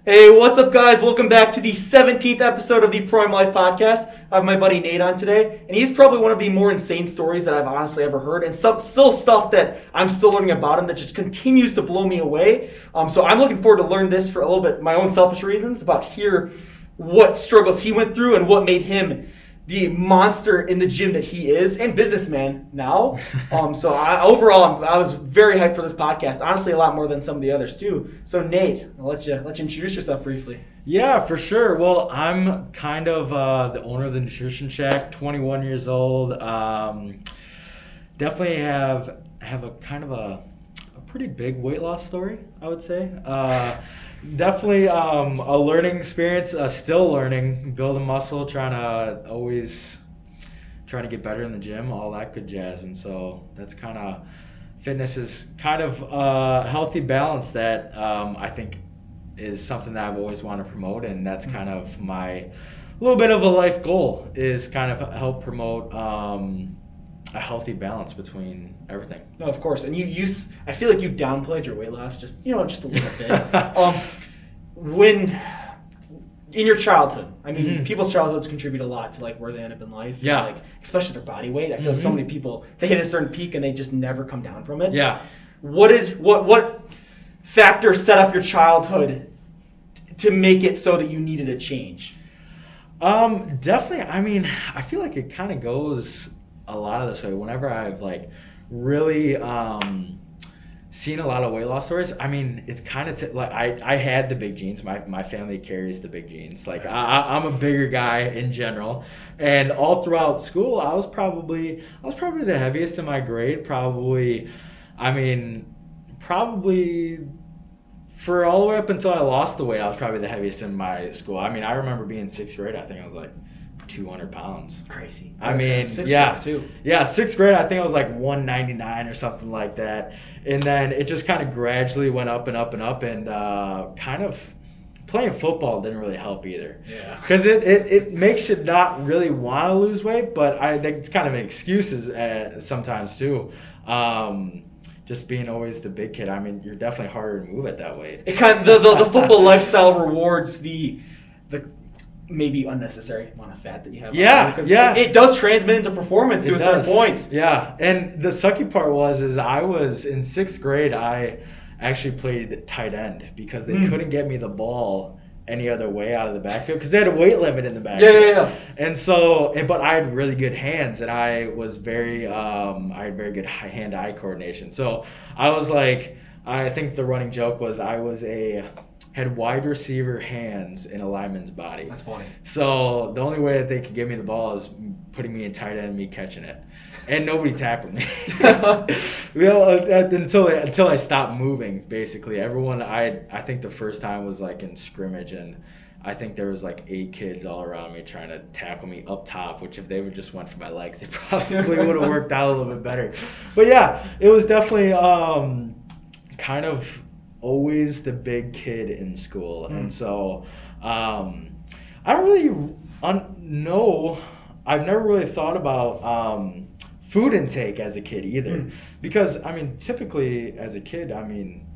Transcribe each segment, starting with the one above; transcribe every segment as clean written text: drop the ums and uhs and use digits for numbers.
Hey, what's up, guys? Welcome back to the 17th episode of the Primllife podcast. I have my buddy Nate on today, and he's probably one of the more insane stories that I've honestly ever heard, and still stuff that I'm still learning about him that just continues to blow me away. So I'm looking forward to learn this for a little bit, my own selfish reasons, about hear what struggles he went through and what made him the monster in the gym that he is, and businessman now. So overall, I was very hyped for this podcast. Honestly, a lot more than some of the others too. So Nate, I'll let you introduce yourself briefly. Yeah, for sure. Well, I'm kind of the owner of the Nutrition Shack, 21 years old. Definitely have a kind of a pretty big weight loss story, I would say. Definitely a learning experience, still learning, building muscle, trying to get better in the gym, all that good jazz. And so that's kind of, fitness is kind of a healthy balance that I think is something that I've always wanted to promote. And that's kind of my little bit of a life goal, is kind of help promote a healthy balance between everything. No, of course. And I feel like you downplayed your weight loss just a little bit. When in your childhood, I mean, people's childhoods contribute a lot to like where they end up in life. Yeah. Like, especially their body weight. I feel like so many people, they hit a certain peak and they just never come down from it. Yeah. What factor set up your childhood to make it so that you needed a change? Definitely. I mean, I feel like it kind of goes a lot of this way. Whenever I've like really seen a lot of weight loss stories, I mean, it's kind of like I had the big genes. My family carries the big genes. Like I'm a bigger guy in general, and all throughout school, I was probably the heaviest in my grade. Probably for all the way up until I lost the weight, I was probably the heaviest in my school. I mean, I remember being in sixth grade. I think I was like 200 pounds. Crazy. Sixth grade too. Yeah, sixth grade, I think I was like 199 or something like that. And then it just kind of gradually went up and up and up, and kind of playing football didn't really help either. Yeah. Because it makes you not really want to lose weight, but I think it's kind of an excuse sometimes too. Just being always the big kid. I mean, you're definitely harder to move at that weight. It kind of the football lifestyle rewards the maybe unnecessary amount of fat that you have. Yeah. It does transmit into performance to a certain point. Yeah, and the sucky part is I was in sixth grade. I actually played tight end because they couldn't get me the ball any other way out of the backfield because they had a weight limit in the backfield. Yeah. And so, but I had really good hands, and I was I had very good hand-eye coordination. So I was like, I think the running joke was I had wide receiver hands in a lineman's body. That's funny. So the only way that they could give me the ball is putting me in tight end and me catching it. And nobody tackled me. Until I stopped moving, basically. Everyone, I think the first time was like in scrimmage, and I think there was like 8 kids all around me trying to tackle me up top, which if they would just went for my legs, they probably would have worked out a little bit better. But yeah, it was definitely kind of always the big kid in school. And so I don't really know. I've never really thought about food intake as a kid either, because I mean, typically as a kid, I mean,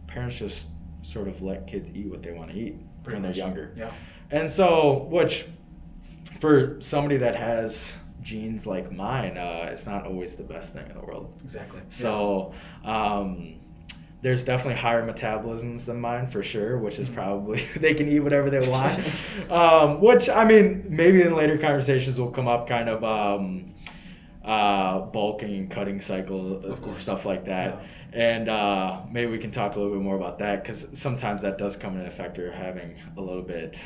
parents just sort of let kids eat what they want to eat when they're younger. Yeah. And so, which for somebody that has genes like mine, it's not always the best thing in the world. Exactly. So there's definitely higher metabolisms than mine for sure, which is probably they can eat whatever they want. Which, I mean, maybe in later conversations will come up kind of bulking and cutting cycle, stuff like that. Yeah. And maybe we can talk a little bit more about that, because sometimes that does come into a factor, having a little bit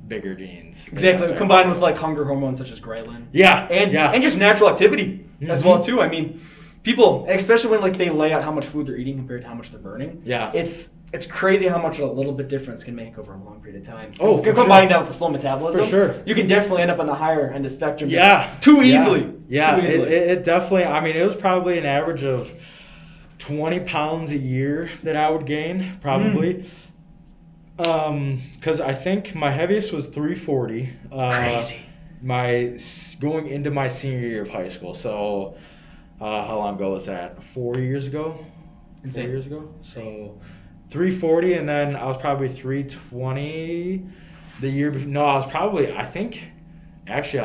bigger genes. Exactly, combined with like hunger hormones such as ghrelin. Yeah. And just natural activity as well too. I mean, people, especially when like they lay out how much food they're eating compared to how much they're burning. Yeah. It's crazy how much a little bit difference can make over a long period of time. Oh, combining that with the slow metabolism, for sure, you can definitely end up on the higher end of the spectrum. Yeah. Too easily. Yeah. Too easily. It definitely. I mean, it was probably an average of 20 pounds a year that I would gain, probably. Because I think my heaviest was 340. Crazy. Going into my senior year of high school. So, how long ago was that? 4 years ago. Insane. 4 years ago. So, 340, and then I was probably 320 the year before. No, I was probably, I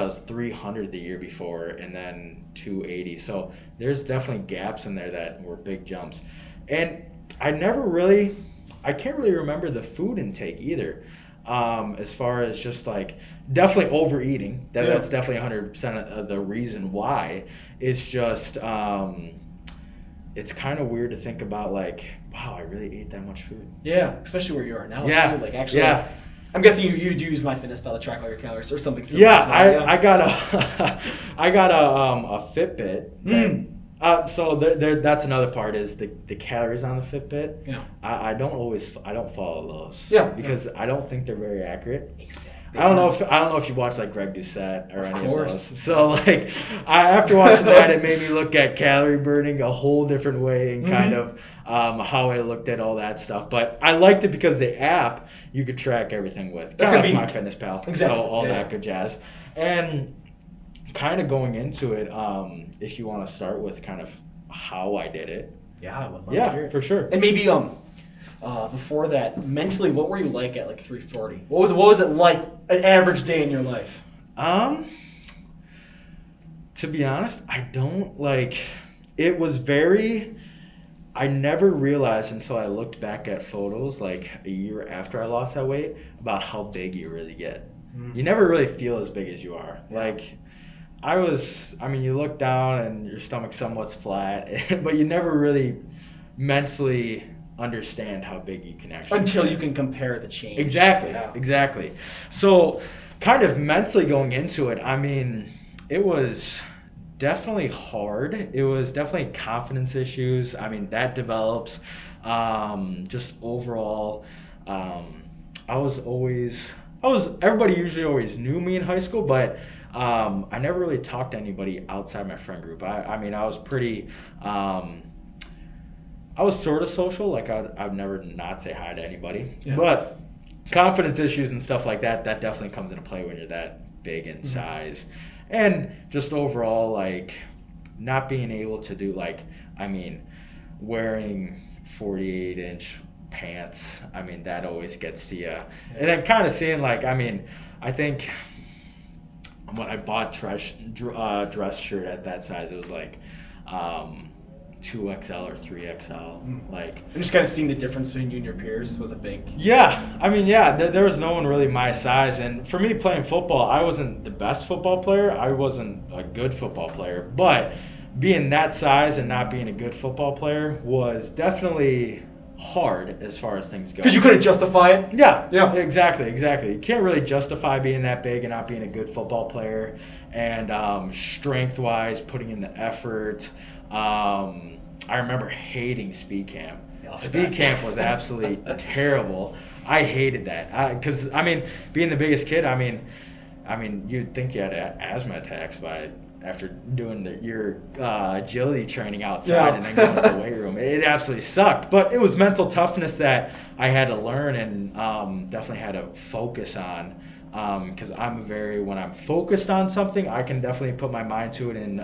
was 300 the year before, and then 280. So there's definitely gaps in there that were big jumps. And I can't really remember the food intake either. As far as just like definitely overeating, that's definitely 100% of the reason why. It's just it's kind of weird to think about, like, wow, I really ate that much food. Yeah, especially where you are now. Yeah, too. Like actually, yeah. I'm guessing you do use MyFitnessPal to track all your calories or something similar. Yeah, to that. I got a Fitbit. So that's another part is the calories on the Fitbit. Yeah. I don't follow those. Yeah. Because I don't think they're very accurate. Exactly. I don't know if you watch like Greg Doucette or any of those. Of So like, after watching that, it made me look at calorie burning a whole different way and kind of how I looked at all that stuff. But I liked it because the app you could track everything with. That's Kind of gonna like MyFitnessPal. Exactly. So all that good jazz. And kind of going into it, if you want to start with kind of how I did it. Yeah, I would love to hear it. For sure. And maybe before that, mentally, what were you like at like 340? What was it like an average day in your life? To be honest, I don't like. It was very. I never realized until I looked back at photos like a year after I lost that weight about how big you really get. You never really feel as big as you are. Like, you look down and your stomach somewhat's flat, but you never really mentally understand how big you can actually Until get. you can compare the change. Exactly. So kind of mentally going into it, it was definitely hard. It was definitely confidence issues. That develops. Just overall, everybody usually always knew me in high school, but I never really talked to anybody outside my friend group. I was pretty, I was sort of social. Like I'd never not say hi to anybody, but confidence issues and stuff like that definitely comes into play when you're that big in size. And just overall, like, not being able to do, wearing 48-inch pants, that always gets to you. And then kind of seeing, I think when I bought dress shirt at that size, it was, 2XL or 3XL. And just kind of seeing the difference between you and your peers was a big... Yeah. There was no one really my size. And for me playing football, I wasn't the best football player. I wasn't a good football player. But being that size and not being a good football player was definitely hard as far as things go. Because you couldn't justify it? Yeah. Exactly. You can't really justify being that big and not being a good football player. And strength-wise, putting in the effort... I remember hating speed camp. Speed camp was absolutely terrible. I hated that. Because, being the biggest kid, you'd think you had asthma attacks after doing your agility training outside and then going to the weight room. It absolutely sucked. But it was mental toughness that I had to learn and definitely had to focus on. Because when I'm focused on something, I can definitely put my mind to it and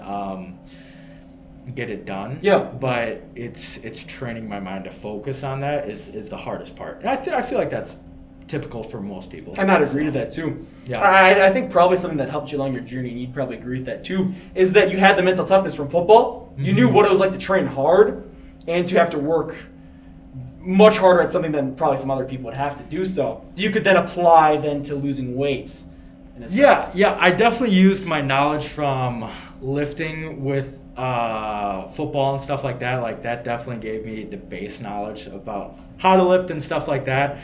get it done. Yeah. But it's training my mind to focus on that is the hardest part. And I feel like that's typical for most people. And I'd agree to that too. Yeah. I think probably something that helped you along your journey, and you'd probably agree with that too, is that you had the mental toughness from football. You knew what it was like to train hard and to have to work much harder at something than probably some other people would have to do so. You could then apply to losing weights. In a sense. Yeah. I definitely used my knowledge from lifting with football and stuff like that. Like, that definitely gave me the base knowledge about how to lift and stuff like that.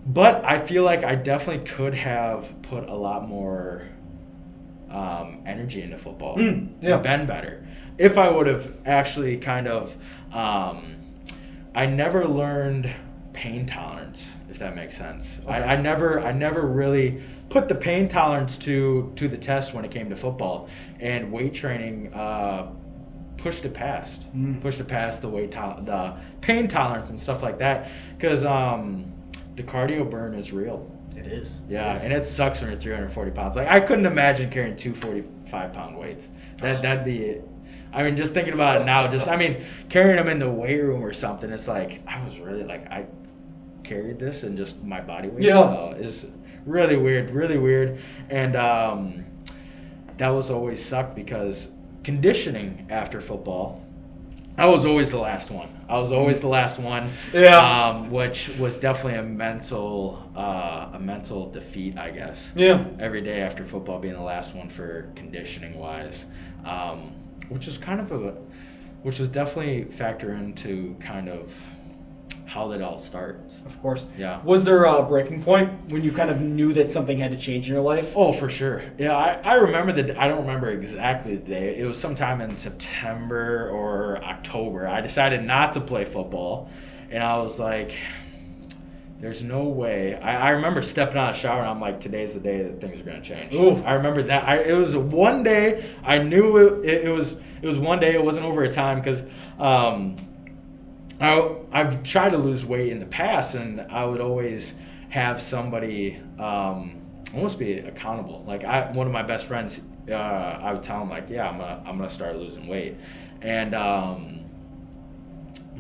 But I feel like I definitely could have put a lot more energy into football and been better if I would have actually kind of I never learned pain tolerance, if that makes sense. Okay. I never really put the pain tolerance to the test when it came to football, and weight training pushed it past the pain tolerance and stuff like that, because the cardio burn is real. It is. Yeah, and it sucks when you're 340 pounds. Like, I couldn't imagine carrying 245-pound weights. That'd be it. I mean, just thinking about it now, carrying them in the weight room or something, it's like, I was really like, I carried this and just my body weight. Yeah. So it's really weird. And that was always sucked because conditioning after football, I was always the last one. Yeah. Which was definitely a mental defeat, I guess. Yeah. Every day after football being the last one for conditioning wise, which was definitely factor into kind of how that all starts. Of course. Yeah. Was there a breaking point when you kind of knew that something had to change in your life? Oh, for sure. Yeah, I remember I don't remember exactly the day. It was sometime in September or October. I decided not to play football, and I was like, there's no way. I remember stepping out of the shower, and I'm like, today's the day that things are going to change. Ooh. I remember that. It was one day. I knew it was one day. It wasn't over a time because I've tried to lose weight in the past, and I would always have somebody almost be accountable. Like one of my best friends, I would tell him like, yeah, I'm gonna start losing weight, and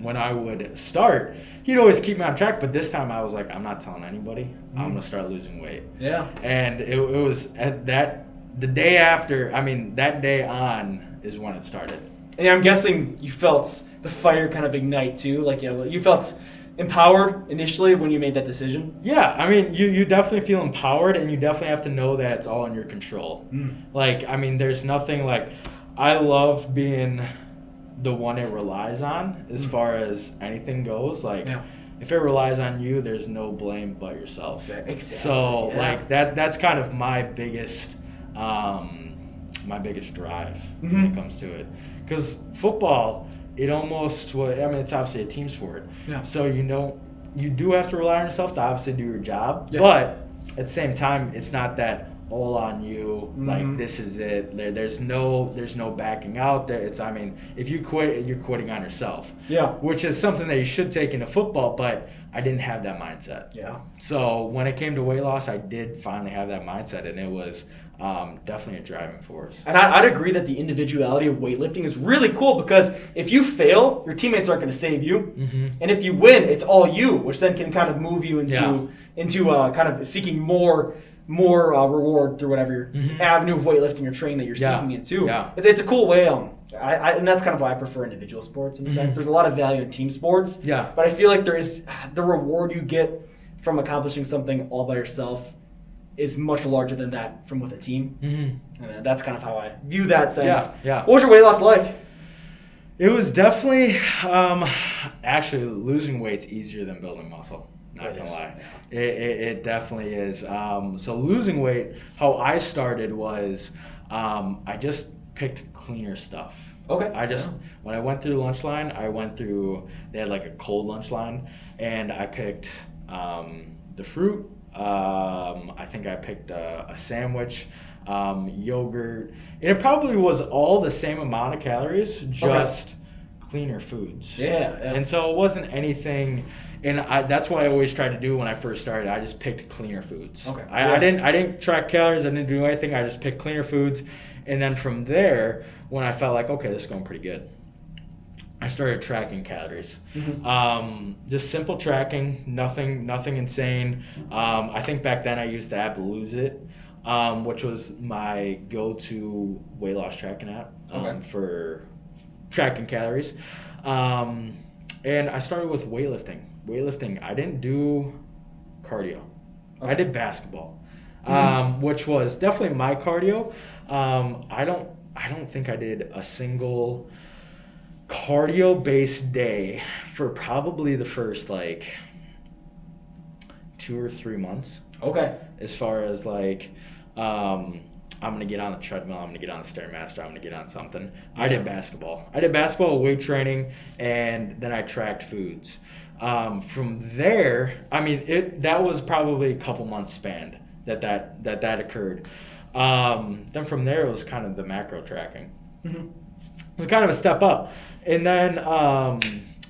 when I would start, he'd always keep me on track. But this time I was like, I'm not telling anybody. I'm gonna start losing weight. Yeah. And it was at the day after. I mean, that day on is when it started. And I'm guessing you felt the fire kind of ignite too. Like, you felt empowered initially when you made that decision. Yeah, I mean, you definitely feel empowered, and you definitely have to know that it's all in your control. Like, I mean, there's nothing like, I love being the one it relies on as far as anything goes. Like, if it relies on you, there's no blame but yourself. Exactly. So, like, that's kind of my biggest drive when it comes to it. Because football, it's obviously a team sport. Yeah. So you do have to rely on yourself to obviously do your job. Yes. But at the same time, it's not that all on you. Like, this is it. There's no backing out there. If you quit, you're quitting on yourself. Yeah. Which is something that you should take into football, but I didn't have that mindset. Yeah. So when it came to weight loss, I did finally have that mindset, and it was definitely a driving force. And I'd agree that the individuality of weightlifting is really cool, because if you fail, your teammates aren't going to save you. And if you win, it's all you, which then can kind of move you into kind of seeking more reward through whatever avenue of weightlifting or training that you're seeking into. Yeah. It's a cool way. And that's kind of why I prefer individual sports in a sense. There's a lot of value in team sports. Yeah. But I feel like there is the reward you get from accomplishing something all by yourself is much larger than that from with a team. And that's kind of how I view that sense. Yeah. What was your weight loss like? It was definitely actually losing weight's easier than building muscle. Not gonna lie. It definitely is. So losing weight, how I started was I just picked cleaner stuff. Okay. When I went through the lunch line, they had like a cold lunch line, and I picked the fruit. I think I picked a sandwich, yogurt. And it probably was all the same amount of calories, just cleaner foods. Yeah. And so it wasn't anything. And that's what I always tried to do when I first started. I just picked cleaner foods. Okay. I didn't track calories. I didn't do anything. I just picked cleaner foods. And then from there, when I felt like, okay, this is going pretty good, I started tracking calories. Just simple tracking, nothing insane. I think back then I used the app Lose It, which was my go-to weight loss tracking app for tracking calories. And I started with weightlifting. I didn't do cardio. I did basketball, which was definitely my cardio. I don't think I did a single cardio-based day for probably the first 2 or 3 months. Okay. As far as I'm going to get on the treadmill, I'm going to get on the Stairmaster, I'm going to get on something. I did basketball, weight training, and then I tracked foods. From there, that was probably a couple months span that occurred. Then from there, it was kind of the macro tracking. It was kind of a step up. And then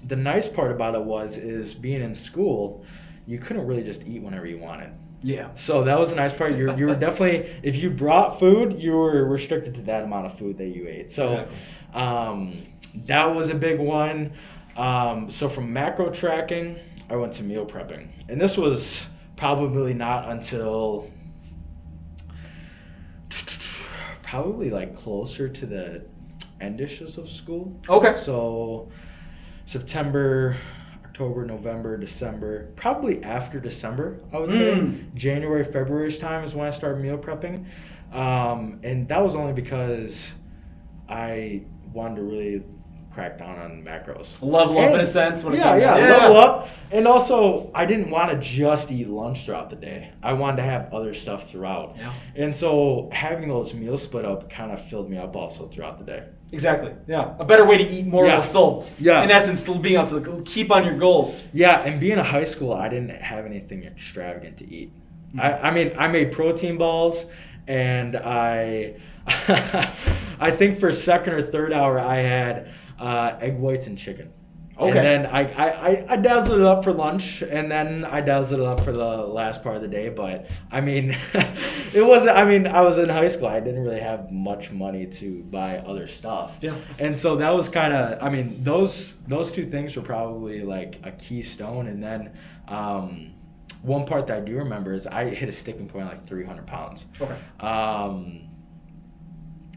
the nice part about it is being in school, you couldn't really just eat whenever you wanted. Yeah. So that was a nice part. You were definitely, if you brought food, you were restricted to that amount of food that you ate. So Exactly. that was a big one. So from macro tracking, I went to meal prepping. And this was probably not until probably like closer to the end-ishes of school. Okay. So September, October, November, December, probably after December, I would say. January, February's time is when I started meal prepping. And that was only because I wanted to really crack down on macros. Level up in a sense. When Level up. And also, I didn't want to just eat lunch throughout the day. I wanted to have other stuff throughout. Yeah. And so having those meals split up kind of filled me up also throughout the day. Exactly. Yeah. A better way to eat more while still, in essence, still being able to keep on your goals. Yeah, and being in high school, I didn't have anything extravagant to eat. I made protein balls, and I think for second or third hour, I had egg whites and chicken. Okay. And then I dazzled it up for lunch, and then I dazzled it up for the last part of the day. But I mean, I was in high school. I didn't really have much money to buy other stuff. Yeah. And so that was kind of, those two things were probably like a keystone. And then one part that I do remember is I hit a sticking point like 300 pounds. Okay.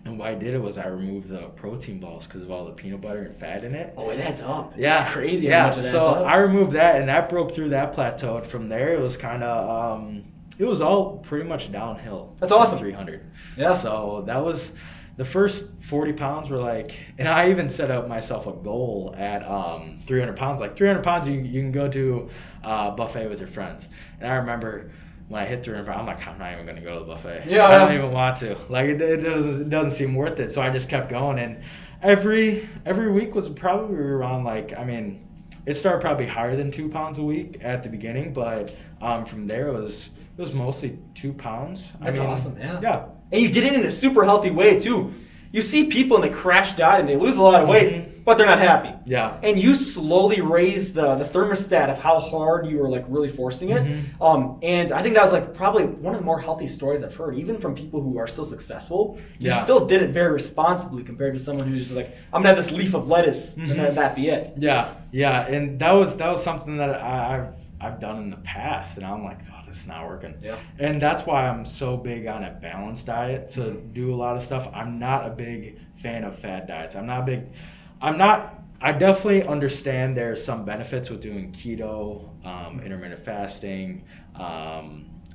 And why I did it was I removed the protein balls because of all the peanut butter and fat in it. Oh, it adds up. Yeah. It's crazy how much it adds up. So I removed that, and that broke through that plateau. And from there, it was kind of, it was all pretty much downhill. That's awesome. 300. Yeah. So that was, the first 40 pounds were like, and I even set up myself a goal at 300 pounds. Like 300 pounds, you can go to a buffet with your friends. And I remember, when I hit 300 pounds, I'm like, I'm not even going to go to the buffet. Yeah. I don't even want to. Like, it doesn't seem worth it. So I just kept going. And every week was probably around it started probably higher than 2 pounds a week at the beginning. But from there, it was mostly 2 pounds. That's awesome, yeah. Yeah. And you did it in a super healthy way, too. You see people and they crash diet and they lose a lot of weight, but they're not happy. Yeah. And you slowly raise the thermostat of how hard you were like really forcing it. And I think that was like probably one of the more healthy stories I've heard, even from people who are still successful. You still did it very responsibly compared to someone who's just like, I'm gonna have this leaf of lettuce and then that be it. Yeah. Yeah. And that was something that I've done in the past, and I'm like, oh, this is not working. Yeah. And that's why I'm so big on a balanced diet to do a lot of stuff. I'm not a big fan of fad diets. I definitely understand there's some benefits with doing keto, intermittent fasting,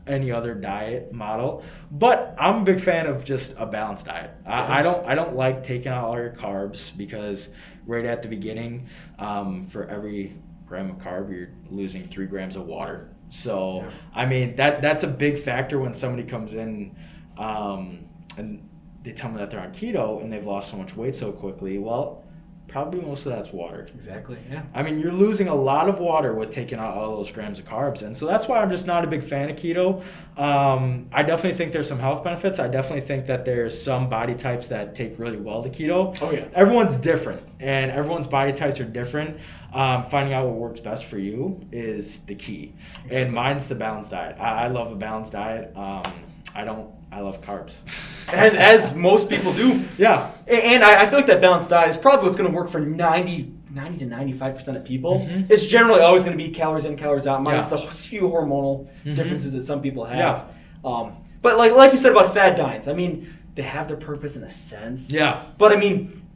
any other diet model, but I'm a big fan of just a balanced diet. I don't like taking out all your carbs, because right at the beginning, for every gram of carb, you're losing 3 grams of water. So, that's a big factor when somebody comes in and they tell me that they're on keto and they've lost so much weight so quickly. Well, probably most of that's water. Exactly, yeah. You're losing a lot of water with taking out all those grams of carbs. And so that's why I'm just not a big fan of keto. I definitely think there's some health benefits. I definitely think that there's some body types that take really well to keto. Oh, yeah. Everyone's different, and everyone's body types are different. Finding out what works best for you is the key. Exactly. And mine's the balanced diet. I love a balanced diet. I love carbs. As most people do. Yeah. And I feel like that balanced diet is probably what's going to work for 90 to 95% of people. It's generally always going to be calories in, calories out, minus the few hormonal differences that some people have. Yeah. But like you said about fad diets, they have their purpose in a sense. Yeah. But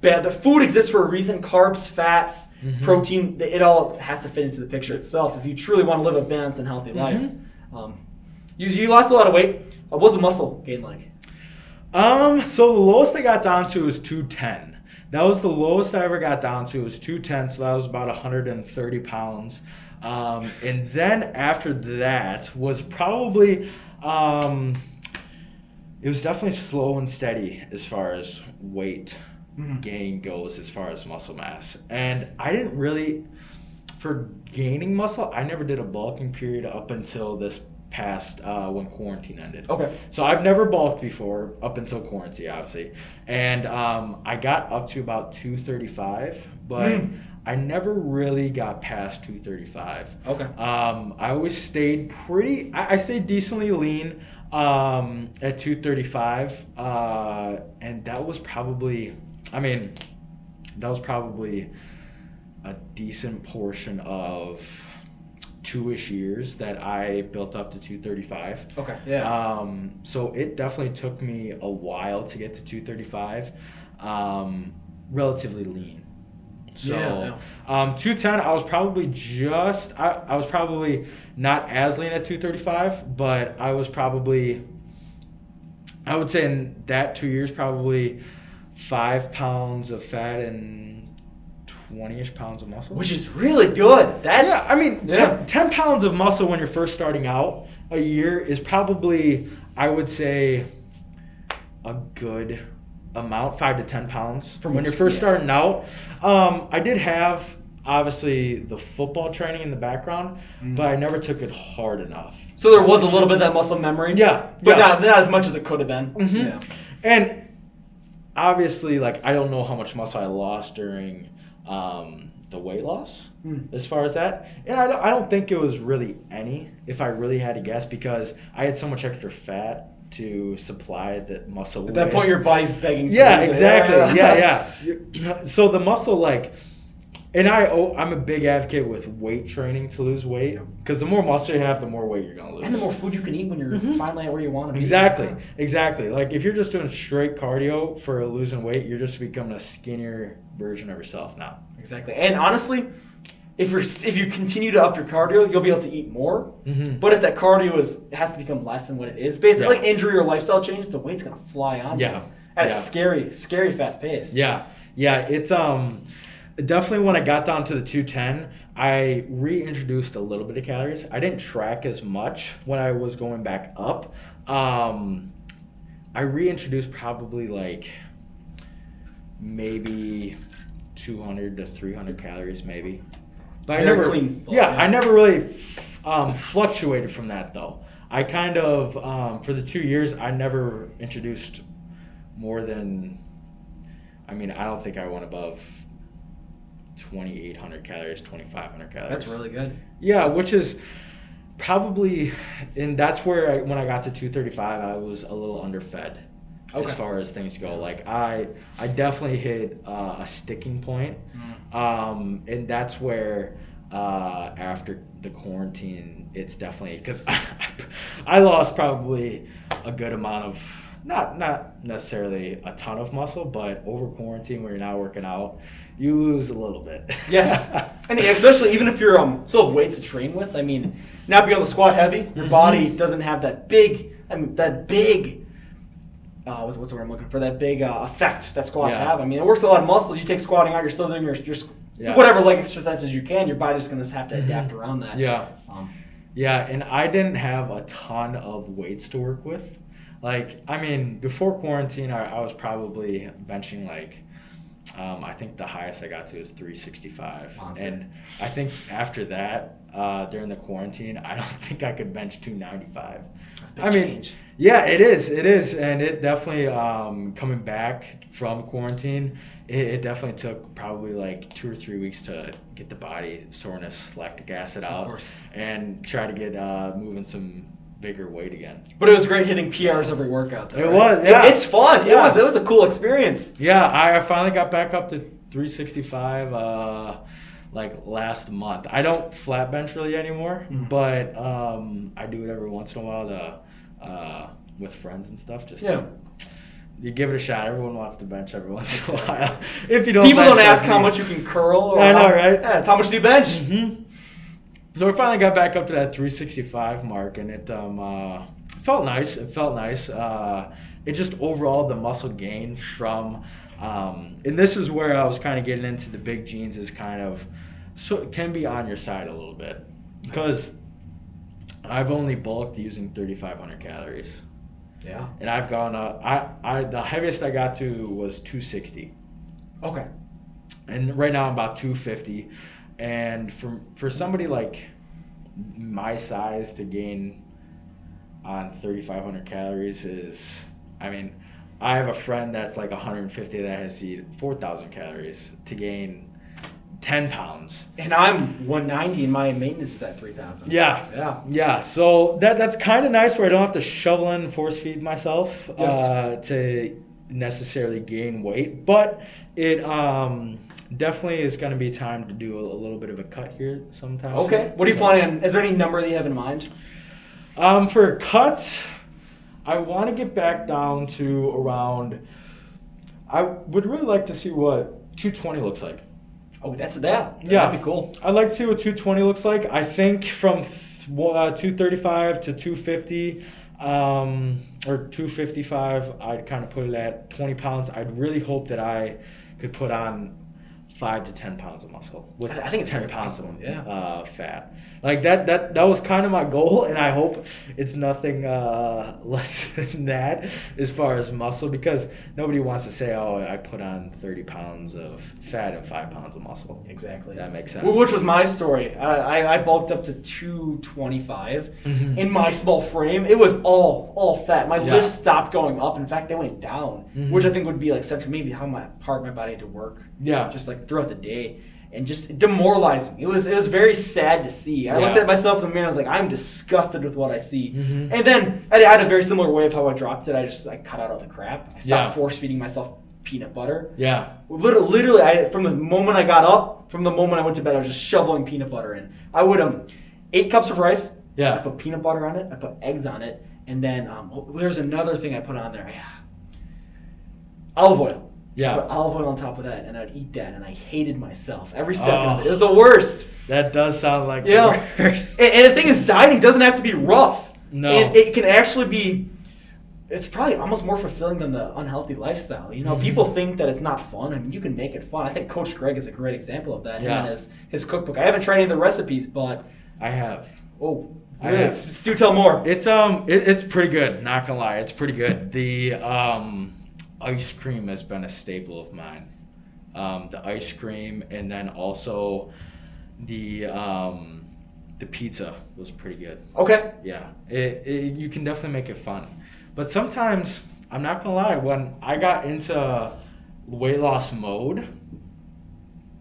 the food exists for a reason. Carbs, fats, protein, it all has to fit into the picture itself if you truly want to live a balanced and healthy life. You lost a lot of weight. What was the muscle gain like? So the lowest I got down to was 210. That was the lowest I ever got down to, was 210, so that was about 130 pounds. And then after that was probably, it was definitely slow and steady as far as weight gain goes, as far as muscle mass. And I didn't really, for gaining muscle, I never did a bulking period up until this past when quarantine ended. Okay. So I've never bulked before up until quarantine, obviously. And I got up to about 235, but I never really got past 235. Okay. I always stayed I stayed decently lean at 235. And that was probably a decent portion of 2-ish years that I built up to 235. Okay. Yeah. So it definitely took me a while to get to 235. Relatively lean. So 210, I was probably I was probably not as lean at 235, but I was probably, I would say in that 2 years, probably 5 pounds of fat and 20-ish pounds of muscle. Which is really good. That's 10 pounds of muscle when you're first starting out a year is probably, I would say, a good amount, 5 to 10 pounds from when you're first starting out. I did have obviously the football training in the background, but I never took it hard enough. So there was a little bit of that muscle memory. Yeah, but not as much as it could have been. Mm-hmm. Yeah. And obviously, like, I don't know how much muscle I lost during the weight loss as far as that. And I don't think it was really any, if I really had to guess, because I had so much extra fat to supply the muscle. At that point, your body's begging to Yeah, lose exactly. it. Yeah. So the muscle, like, and I'm a big advocate with weight training to lose weight, because the more muscle you have, the more weight you're going to lose. And the more food you can eat when you're finally at where you want to be. Exactly. Like, if you're just doing straight cardio for losing weight, you're just becoming a skinnier version of yourself now. Exactly. And honestly, if you continue to up your cardio, you'll be able to eat more. Mm-hmm. But if that cardio has to become less than what it is, basically like injury or lifestyle change, the weight's gonna fly on. Yeah. At a scary fast pace. Yeah. It's definitely when I got down to the 210, I reintroduced a little bit of calories. I didn't track as much when I was going back up. I reintroduced probably like maybe 200 to 300 calories maybe. But I never really fluctuated from that though. I kind of, for the 2 years, I never introduced more than, I don't think I went above 2,800 calories, 2,500 calories. That's really good. Yeah, which is probably, and that's where when I got to 235, I was a little underfed as far as things go. Like I definitely hit a sticking point. And that's where after the quarantine, it's definitely, because I lost probably a good amount of, not necessarily a ton of muscle, but over quarantine when you're not working out, you lose a little bit. Yes. And especially even if you're still have weights to train with. Not being on the squat heavy, your body doesn't have that big what's the word I'm looking for? That big effect that squats have. It works a lot of muscles. You take squatting out, you're still doing your whatever leg exercises you can. Your body's going to have to adapt around that. Yeah. And I didn't have a ton of weights to work with. Before quarantine, I was probably benching I think the highest I got to is 365. Awesome. And I think after that, during the quarantine, I don't think I could bench 295. That's a big change. Yeah, it is. And it definitely, coming back from quarantine, it definitely took probably 2 or 3 weeks to get the body soreness, lactic acid out, and try to get moving some bigger weight again. But it was great hitting PRs every workout though. It was, yeah. It's fun. Yeah. It was a cool experience. Yeah, I finally got back up to 365 last month. I don't flat bench really anymore, but I do it every once in a while with friends and stuff. You give it a shot. Everyone wants to bench every once in a while. If you don't, people don't ask how much you can curl. Or I know, right? Yeah, it's how much do you bench? Mm-hmm. So we finally got back up to that 365 mark, and it felt nice. It just overall the muscle gain from, and this is where I was kind of getting into the big jeans is kind of, so it can be on your side a little bit, because I've only bulked using 3,500 calories. Yeah. And I've gone up. The heaviest I got to was 260. Okay. And right now I'm about 250. And for somebody like my size to gain on 3,500 calories is, I have a friend that's 150 that has to eat 4,000 calories to gain 10 pounds. And I'm 190 and my maintenance is at 3,000. Yeah. So that's kind of nice where I don't have to shovel in and force feed myself to necessarily gain weight. But it definitely is going to be time to do a little bit of a cut here sometime. Okay. What are you planning on? Is there any number that you have in mind? For a cut, I want to get back down to around, I would really like to see what 220 looks like. Oh, that's that. Yeah. That'd be cool. I'd like to see what 220 looks like. I think from 235 to 250 or 255, I'd kind of put it at 20 pounds. I'd really hope that I could put on 5 to 10 pounds of muscle with I think it's 10 very pounds possible, of fat. Like that was kind of my goal, and I hope it's nothing less than that as far as muscle, because nobody wants to say, oh, I put on 30 pounds of fat and 5 pounds of muscle. Exactly. That makes sense. Which was my story. I bulked up to 225 in my small frame. It was all fat. My lifts stopped going up. In fact, they went down, which I think would be like such maybe how hard my body had to work. Yeah. Just like throughout the day. And just demoralizing. It was very sad to see. I looked at myself in the mirror and I was like, I'm disgusted with what I see. And then I had a very similar way of how I dropped it. I cut out all the crap. I stopped force feeding myself peanut butter. Yeah. Literally, from the moment I got up, from the moment I went to bed, I was just shoveling peanut butter in. I would 8 cups of rice. Yeah. I put peanut butter on it. I put eggs on it. And then there's another thing I put on there. Olive oil. Yeah. I put olive oil on top of that, and I'd eat that, and I hated myself every second of it. It was the worst. That does sound like the worst. And the thing is, dieting doesn't have to be rough. No. And it can actually be, it's probably almost more fulfilling than the unhealthy lifestyle. You know, people think that it's not fun. I mean, you can make it fun. I think Coach Greg is a great example of that. Yeah. Him and his cookbook. I haven't tried any of the recipes, but I have. Oh, I really? have. Do tell more. It's pretty good, not gonna lie. It's pretty good. The ice cream has been a staple of mine. The ice cream, and then also the pizza was pretty good. Okay. Yeah, you can definitely make it fun. But sometimes, I'm not gonna lie, when I got into weight loss mode,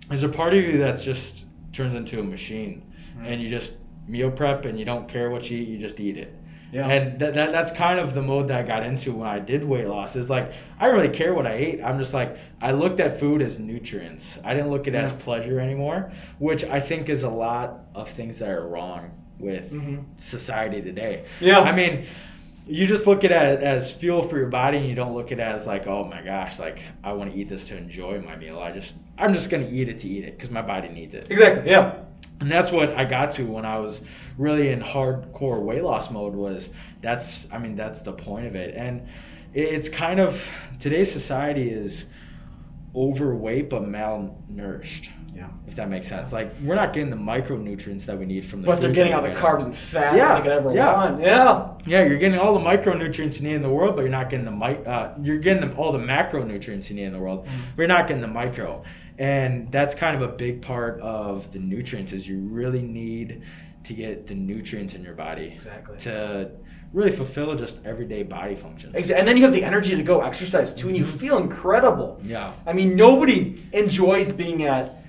there's a part of you that's just turns into a machine, and you just meal prep and you don't care what you eat, you just eat it. Yeah. And that's kind of the mode that I got into when I did weight loss. Is like, I don't really care what I ate. I'm just like, I looked at food as nutrients. I didn't look at it as pleasure anymore, which I think is a lot of things that are wrong with society today. Yeah. I mean, you just look at it as fuel for your body, and you don't look at it as like, oh my gosh, like I want to eat this to enjoy my meal. I'm just going to eat it because my body needs it. Exactly, yeah. And that's what I got to when I was really in hardcore weight loss mode. That's the point of it. And it's kind of, today's society is overweight but malnourished. Yeah. If that makes sense. Like, we're not getting the micronutrients that we need from the food. But they're getting all the carbs and fats they could ever want. Yeah, you're getting all the micronutrients you need in the world, but you're not getting you're getting all the macronutrients you need in the world, but you're not getting the micro. And that's kind of a big part of the nutrients, is you really need to get the nutrients in your body to really fulfill just everyday body functions. Exactly. And then you have the energy to go exercise too, and you feel incredible. Yeah. I mean, nobody enjoys being at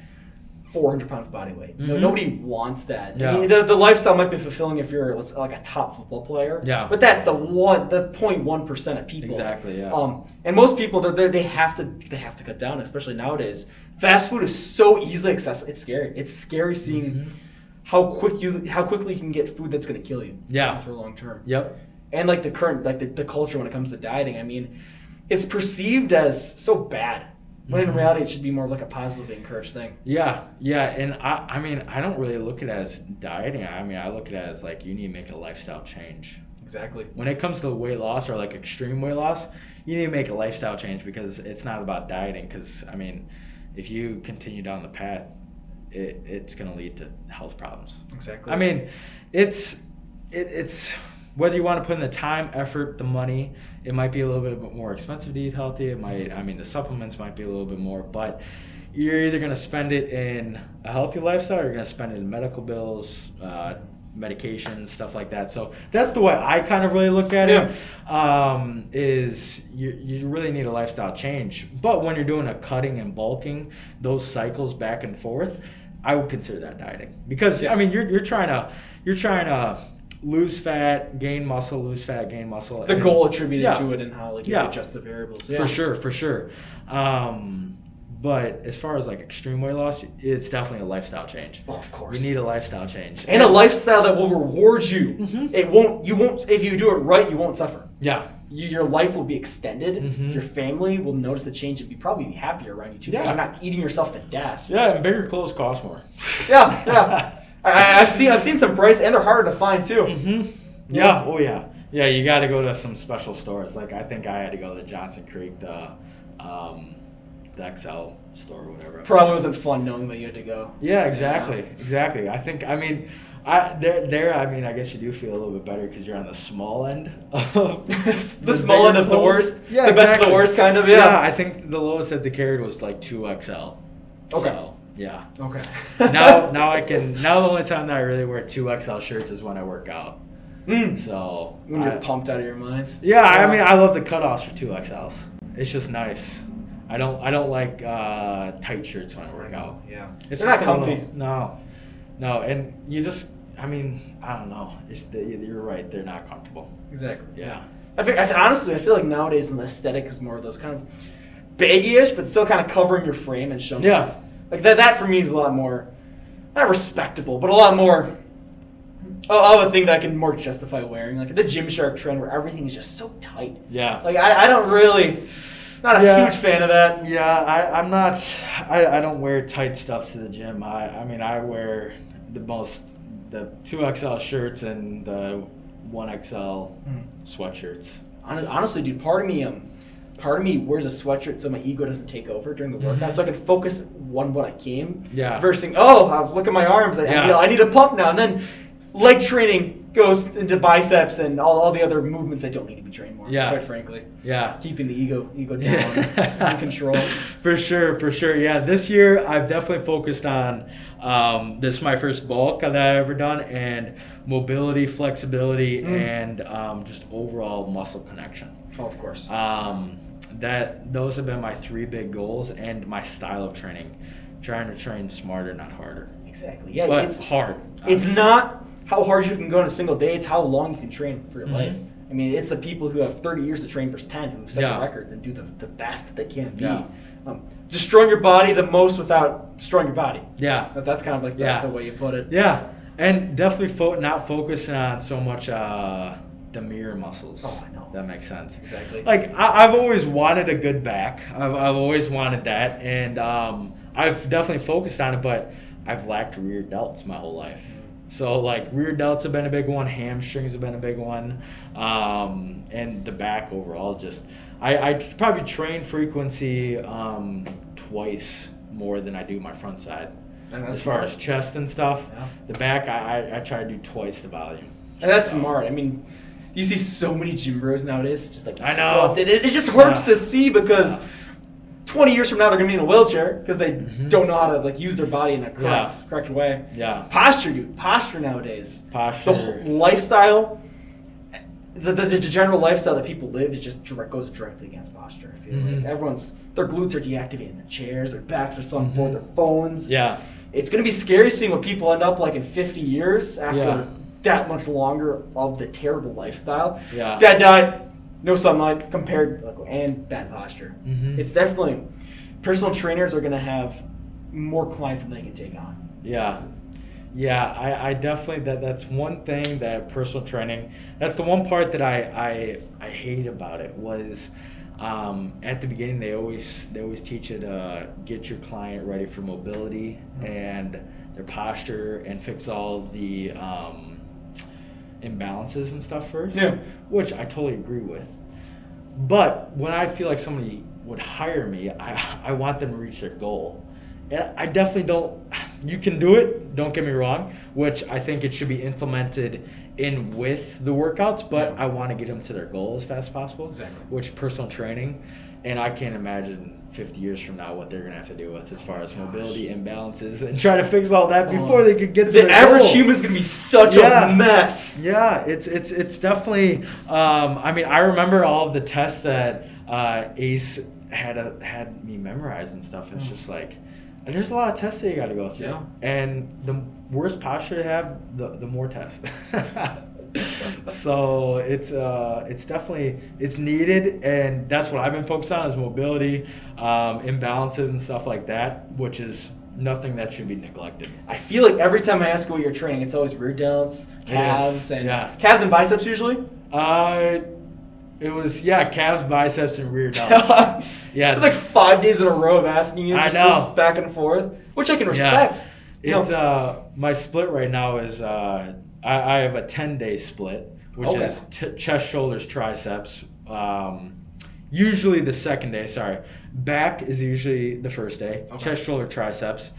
400 pounds body weight. Nobody wants that. Yeah. I mean, the lifestyle might be fulfilling if you're like a top football player. Yeah. But that's the 0.1% of people. Exactly. Yeah. And most people they have to cut down, especially nowadays. Fast food is so easily accessible. It's scary. It's scary seeing how quickly you can get food that's going to kill you. Yeah. For long term. Yep. And like the current the culture when it comes to dieting, I mean, it's perceived as so bad. When in reality, it should be more like a positively encouraged thing. Yeah, and I mean, I don't really look at it as dieting. I mean, I look at it as like, you need to make a lifestyle change. Exactly. When it comes to weight loss or like extreme weight loss, you need to make a lifestyle change, because it's not about dieting. Because, I mean, if you continue down the path, it's going to lead to health problems. Exactly. I mean, it's whether you want to put in the time, effort, the money. It might be a little bit more expensive to eat healthy. The supplements might be a little bit more, but you're either going to spend it in a healthy lifestyle, or you're going to spend it in medical bills, medications, stuff like that. So that's the way I kind of really look at it. Is you really need a lifestyle change. But when you're doing a cutting and bulking, those cycles back and forth, I would consider that dieting, because I mean you're trying to lose fat, gain muscle, lose fat, gain muscle. The goal attributed to it and how like you adjust the variables. For sure. But as far as like extreme weight loss, it's definitely a lifestyle change. Oh, of course. You need a lifestyle change. And a lifestyle that will reward you. You won't, if you do it right, you won't suffer. Yeah. Your life will be extended. Your family will notice the change and probably be happier around you too. Because you're not eating yourself to death. Yeah, and bigger clothes cost more. Yeah. I've seen some price, and they're harder to find too. Yeah. Oh yeah. Yeah, you got to go to some special stores. Like I think I had to go to Johnson Creek, the XL store or whatever. Probably wasn't fun knowing that you had to go. Yeah, exactly. I guess you do feel a little bit better because you're on the small end of the small end of the worst. Yeah, the best of the worst, kind of. Yeah, I think the lowest that they carried was like 2XL. Okay. So, yeah. Okay. now the only time that I really wear 2XL shirts is when I work out. So when you're pumped out of your mind. Yeah, I mean I love the cutoffs for 2XLs. It's just nice. I don't like tight shirts when I work out. Yeah. It's They're not comfy. No, and you just, I mean, I don't know. You're right. They're not comfortable. Exactly. Yeah. Honestly, I feel like nowadays the aesthetic is more of those kind of baggy-ish, but still kind of covering your frame and showing. Yeah. Like that for me is a lot more, not respectable, but a lot more of a thing that I can more justify wearing. Like the Gymshark trend where everything is just so tight. Yeah. Like I don't really. Not a huge fan of that. Yeah, I'm not. I don't wear tight stuff to the gym. I mean, I wear the 2XL shirts and the 1XL sweatshirts. Honestly, dude, part of me wears a sweatshirt so my ego doesn't take over during the workout, so I can focus on what I came. Yeah. Versus, look at my arms. I need a pump now, and then leg training goes into biceps and all the other movements that don't need to be trained more. Yeah. Quite frankly. Yeah. Keeping the ego down and control. For sure. Yeah. This year I've definitely focused on this is my first bulk that I've ever done, and mobility, flexibility, and just overall muscle connection. Oh, of course. Those have been my 3 big goals, and my style of training. Trying to train smarter, not harder. Exactly. Yeah. But it's hard. It's not how hard you can go in a single day, it's how long you can train for your life. I mean, it's the people who have 30 years to train versus 10 who set the records and do the best that they can be. Yeah. Destroying your body the most without destroying your body. Yeah. That's kind of like the way you put it. Yeah. And definitely not focusing on so much the mirror muscles. Oh, I know. That makes sense. Exactly. Like, I've always wanted a good back. I've always wanted that. And I've definitely focused on it, but I've lacked rear delts my whole life. So, like, rear delts have been a big one, hamstrings have been a big one, and the back overall just, I probably train frequency twice more than I do my front side. As far as chest and stuff, the back, I try to do twice the volume. And that's smart. I mean, you see so many gym bros nowadays, just like, I know. It just hurts to see because 20 years from now, they're going to be in a wheelchair because they don't know how to like use their body in a correct way. Yeah. Posture, dude. Posture nowadays. Posture. The whole lifestyle, the general lifestyle that people live, it just goes directly against posture. I feel like their glutes are deactivated in their chairs, their backs are slung forward, their phones. Yeah. It's going to be scary seeing what people end up like in 50 years after that much longer of the terrible lifestyle. Yeah. Bad diet, no sunlight, and bad posture. It's definitely, personal trainers are going to have more clients than they can take on. Yeah. I definitely, that's one thing that personal training, that's the one part that I hate about it was at the beginning they always teach you to get your client ready for mobility and their posture and fix all the imbalances and stuff first, which I totally agree with. But when I feel like somebody would hire me, I want them to reach their goal. And I definitely don't, you can do it, don't get me wrong, which I think it should be implemented in with the workouts, but I want to get them to their goal as fast as possible, which personal training. And I can't imagine 50 years from now what they're going to have to deal with as far as mobility imbalances and try to fix all that before they could get to the average human's going to be such a mess. Yeah, it's definitely, I mean, I remember all of the tests that Ace had me memorize and stuff. It's just like, there's a lot of tests that you got to go through. Yeah. And the worse posture you have, the more tests. So it's definitely, it's needed, and that's what I've been focused on is mobility, imbalances and stuff like that, which is nothing that should be neglected. I feel like every time I ask you what you're training, it's always rear delts, calves, calves and biceps usually. It was calves, biceps, and rear delts. Yeah, it's like 5 days in a row of asking you just back and forth, which I can respect. It's my split right now is I have a 10-day split, which is chest, shoulders, triceps. Usually the second day. Sorry, back is usually the first day. Chest, shoulder, triceps.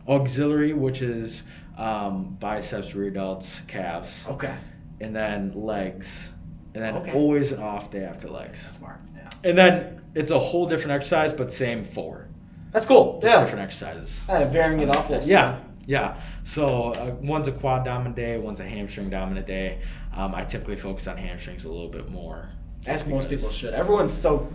Auxiliary, which is biceps, rear delts, calves. Okay. And then legs, and then always an off day after legs. That's smart. Yeah. And then it's a whole different exercise, but same 4. That's cool. Just different exercises. Varying it off. Yeah. So one's a quad dominant day, one's a hamstring dominant day. I typically focus on hamstrings a little bit more. As most people should. Everyone's so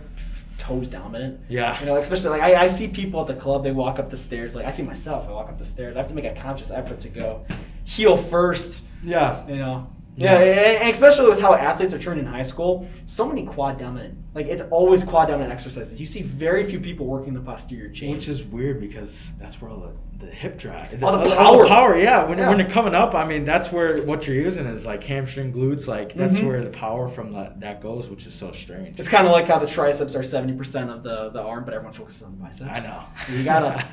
toes dominant. Yeah. You know, especially like I see people at the club, they walk up the stairs. Like I see myself, I walk up the stairs. I have to make a conscious effort to go heel first. Yeah. You know. Yeah, and especially with how athletes are trained in high school, so many quad dominant. Like it's always quad dominant exercises. You see very few people working the posterior chain, which is weird because that's where all the hip drive, all the power. Yeah, when you're coming up, I mean that's where what you're using is like hamstring glutes. Like that's where the power from that goes, which is so strange. It's kind of like how the triceps are 70% of the arm, but everyone focuses on the biceps. I know. You gotta.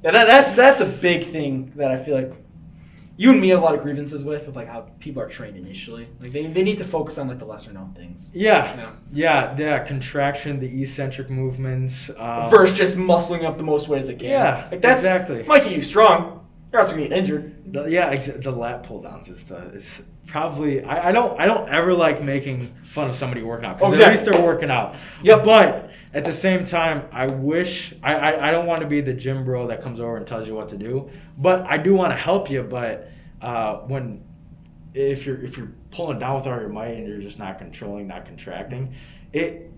That's a big thing that I feel like. You and me have a lot of grievances with like how people are trained initially. Like they need to focus on like the lesser known things. Yeah. Contraction, the eccentric movements. Versus just muscling up the most ways they can. Yeah, like that's, exactly. Might get you strong. You're also gonna get injured. The lat pull downs is probably I don't ever like making fun of somebody working out because at least they're working out. Yep. But at the same time, I wish I don't want to be the gym bro that comes over and tells you what to do, but I do want to help you. But if you're pulling down with all your might and you're just not controlling, not contracting, it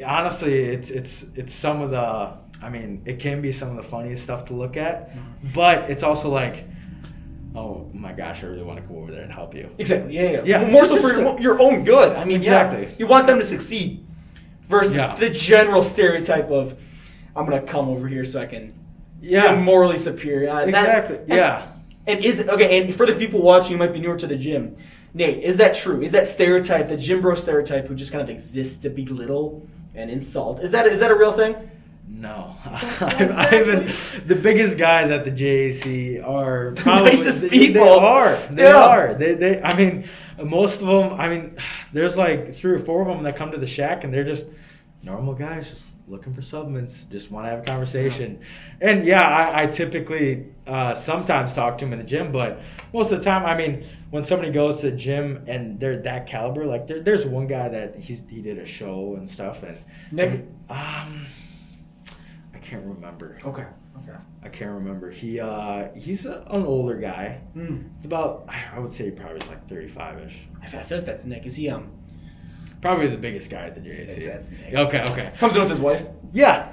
honestly it's some of the. I mean, it can be some of the funniest stuff to look at, but it's also like, oh my gosh, I really want to come over there and help you. Exactly. Yeah. More so for your own good. I mean, exactly. You want them to succeed versus the general stereotype of, I'm going to come over here so I can be morally superior. Exactly. And is it okay? And for the people watching who might be newer to the gym, Nate, is that true? Is that stereotype, the gym bro stereotype, who just kind of exists to belittle and insult? Is that a real thing? No. The biggest guys at the JAC are probably nicest people. They are. They I mean, most of them, I mean, there's like 3 or 4 of them that come to the shack and they're just normal guys just looking for supplements, just want to have a conversation. And I typically sometimes talk to them in the gym, but most of the time, I mean, when somebody goes to the gym and they're that caliber, like there's one guy that he did a show and stuff and Nick? I can't remember. Okay. I can't remember. He's an older guy. It's about, I would say probably like 35-ish. I feel like that's Nick. Is he probably the biggest guy at the JAC. That's Nick. Okay. Comes in with his wife. Yeah.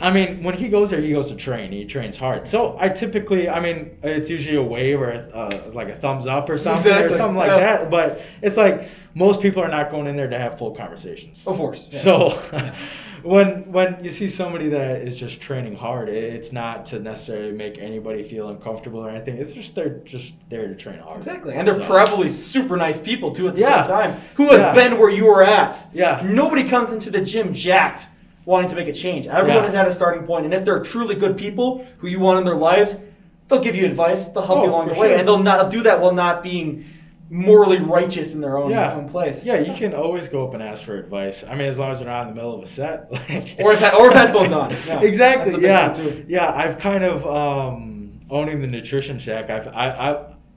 I mean, when he goes there, he goes to train. He trains hard. So I typically, I mean, it's usually a wave or like a thumbs up or something or something like that. But it's like most people are not going in there to have full conversations. Of course. Yeah. So when you see somebody that is just training hard, it's not to necessarily make anybody feel uncomfortable or anything. It's just they're just there to train hard. Exactly. And they're probably super nice people too at the same time who have been where you were at. Yeah. Nobody comes into the gym jacked wanting to make a change. Everyone is at a starting point, and if they're truly good people who you want in their lives, they'll give you advice, they'll help you along the way, and they'll do that while not being morally righteous in their own place. Yeah, you can always go up and ask for advice. I mean, as long as they're not in the middle of a set. or if headphones on. Yeah. Exactly, yeah. I've kind of, owning the nutrition shack,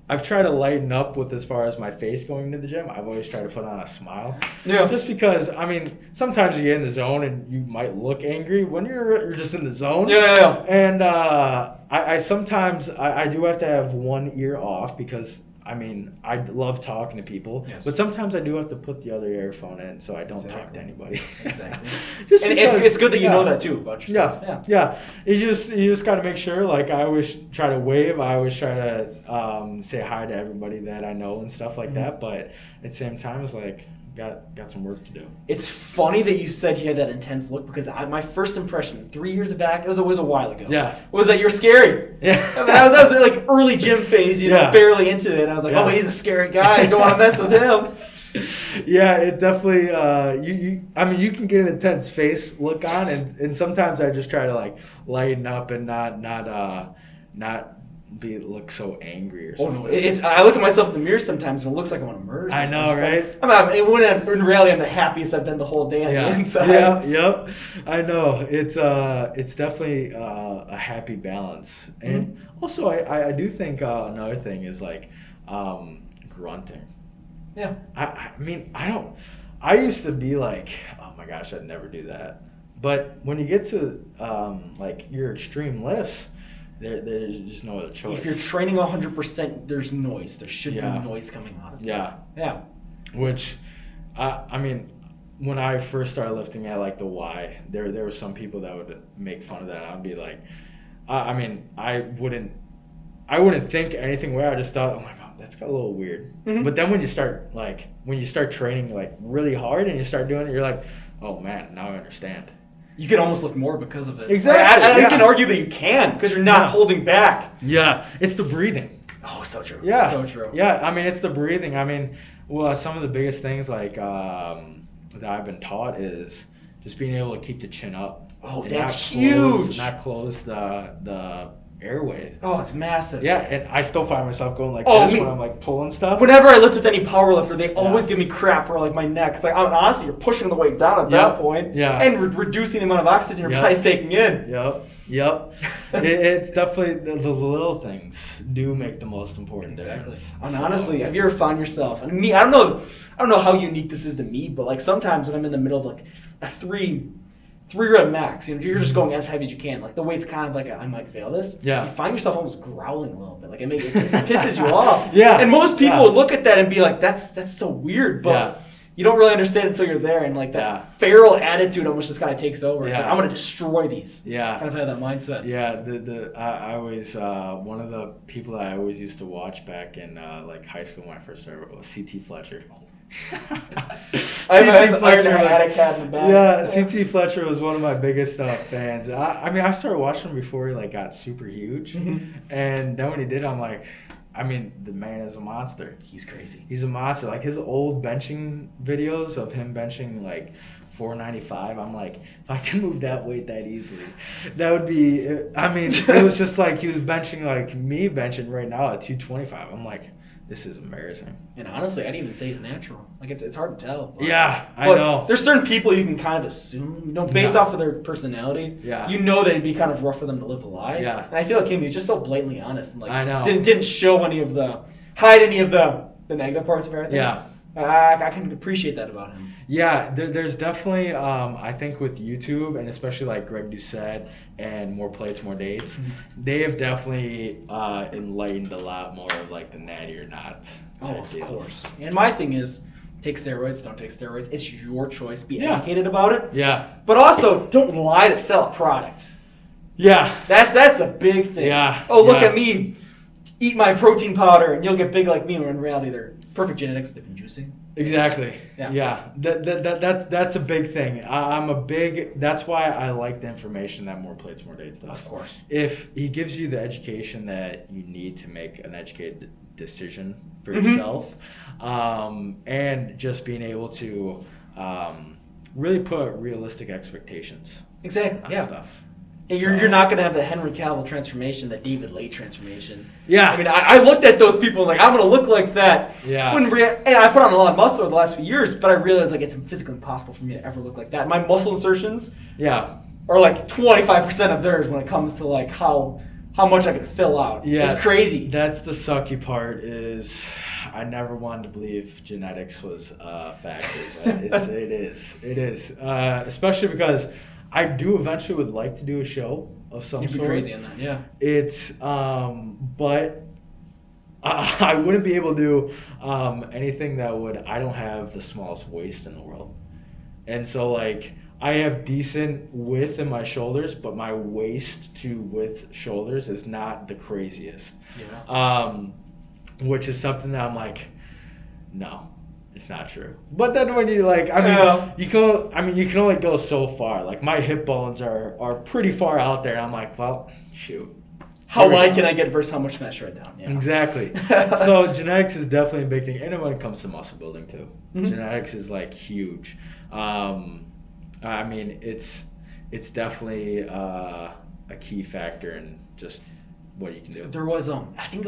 I've tried to lighten up with as far as my face going to the gym. I've always tried to put on a smile. Yeah. Just because, I mean, sometimes you get in the zone and you might look angry when you're just in the zone. Yeah. And I sometimes I do have to have one ear off because, I mean, I love talking to people. Yes. But sometimes I do have to put the other earphone in so I don't talk to anybody. Exactly. Just And because, it's good that you know that too about yourself. Yeah. You just got to make sure. Like I always try to wave. I always try to say hi to everybody that I know and stuff like that. But at the same time, it's like got some work to do. It's funny that you said you had that intense look because my first impression 3 years back, it was a while ago. Yeah. Was that you're scary. Yeah. I mean, that was like early gym phase. You know, barely into it. And I was like, oh, he's a scary guy. I don't want to mess with him. Yeah, it definitely. I mean, you can get an intense face look on, and sometimes I just try to like lighten up and not look so angry or something. Oh no! I look at myself in the mirror sometimes and it looks like I want to murder someone. I know, right? Like, in reality, I'm the happiest I've been the whole day on the inside. Yeah, yep. I know. It's definitely a happy balance, and also I do think another thing is like grunting. Yeah. I mean, I used to be like, oh my gosh, I'd never do that. But when you get to like your extreme lifts, there's just no other choice. If you're training 100%, there's noise. There should be noise coming out of it. Yeah. Which, I mean, when I first started lifting at like the Y, there were some people that would make fun of that. I'd be like, I mean, I wouldn't think anything weird. I just thought, oh my god, that's got a little weird. But then when you start training like really hard and you start doing it, you're like, oh man, now I understand. You can almost lift more because of it. Exactly. I can argue that you can because you're not holding back. Yeah, it's the breathing. Oh, so true. Yeah, so true. Yeah, I mean, it's the breathing. I mean, well, some of the biggest things like that I've been taught is just being able to keep the chin up. Oh, that's huge. Not close the airway. Oh, it's massive. Yeah, and I still find myself going like this when I'm like pulling stuff. Whenever I lift with any power lifter, they always give me crap for like my neck. It's like, honestly, you're pushing the weight down at that point. Yeah. And reducing the amount of oxygen your body's taking in. Yep. It's definitely the little things do make the most important difference. And honestly, have you ever found yourself? And me, I don't know how unique this is to me, but like sometimes when I'm in the middle of like a three rep max, you know, you're just going as heavy as you can. Like the weight's kind of like I might fail this. Yeah. You find yourself almost growling a little bit. Like it pisses you off. Yeah. And most people would look at that and be like, that's so weird. But you don't really understand until you're there, and like that feral attitude almost just kind of takes over. It's like, I'm gonna destroy these. Yeah. Kind of have that mindset. Yeah. I always one of the people that I always used to watch back in like high school when I first started was CT Fletcher. I have an Iron Addict hat in the back. Yeah, CT Fletcher was one of my biggest fans. I mean, I started watching him before he like got super huge, and then when he did, I'm like, I mean, the man is a monster. He's crazy. He's a monster. Like his old benching videos of him benching like 495. I'm like, if I can move that weight that easily, that would be. I mean, it was just like he was benching like me benching right now at 225. I'm like, this is embarrassing. And honestly, I'd even say it's natural. Like it's hard to tell. But, I know. There's certain people you can kind of assume, you know, based off of their personality. Yeah. You know that it'd be kind of rough for them to live a lie. Yeah. And I feel like him, he's just so blatantly honest and like I know. Didn't show hide any of the negative parts of everything. Yeah. I can appreciate that about him. Yeah, there's definitely, I think with YouTube, and especially like Greg Doucette and More Plates, More Dates, they have definitely enlightened a lot more of like the natty or not. Oh, of course. And my thing is, take steroids, don't take steroids. It's your choice. Be educated about it. Yeah. But also, don't lie to sell a product. Yeah. That's the big thing. Yeah. Oh, look at me. Eat my protein powder and you'll get big like me, when in reality they're perfect genetics. They've been juicing. Exactly. Yeah. That's a big thing. That's why I like the information that More Plates, More Dates does. Of course. If he gives you the education that you need to make an educated decision for yourself, and just being able to really put realistic expectations. Exactly. On stuff. And you're not going to have the Henry Cavill transformation, the David Lay transformation. Yeah. I mean, I looked at those people like, I'm going to look like that. Yeah. And I put on a lot of muscle over the last few years, but I realized like it's physically impossible for me to ever look like that. My muscle insertions are like 25% of theirs when it comes to like how how much I could fill out. Yeah, it's crazy. That's the sucky part. Is I never wanted to believe genetics was a factor, but it is. Especially because I do eventually would like to do a show of some You'd be sort. crazy on that, yeah. It's but I wouldn't be able to do anything that would. I don't have the smallest waist in the world, and so like I have decent width in my shoulders, but my waist to width shoulders is not the craziest. Yeah. Which is something that I'm like, no, it's not true. But then when you like, you can only go so far. Like my hip bones are pretty far out there. I'm like, well, shoot. How light can I get versus how much can I shred down? Yeah. Exactly. So genetics is definitely a big thing. And then when it comes to muscle building too, genetics is like huge. I mean, it's definitely a key factor in just what you can do. There was I think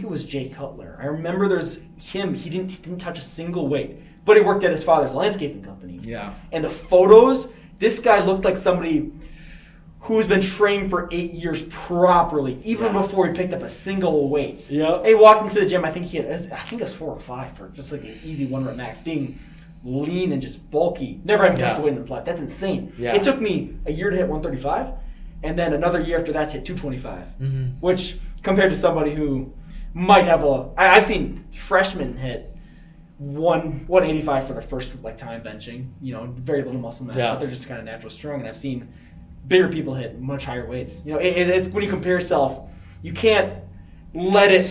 it was Jay Cutler. I remember there's him. He didn't touch a single weight, but he worked at his father's landscaping company. Yeah. And the photos, this guy looked like somebody who's been training for 8 years properly, even before he picked up a single weight. Yeah. He walked into the gym. I think it was 4 or 5 for just like an easy 1 rep max, being lean and just bulky. Never having touched a weight in his life. That's insane. Yeah. It took me a year to hit 135. And then another year after that to hit 225, which compared to somebody who might have I've seen freshmen hit 185 for their first time benching, very little muscle mass, but they're just kind of natural strong. And I've seen bigger people hit much higher weights. It's when you compare yourself, you can't let it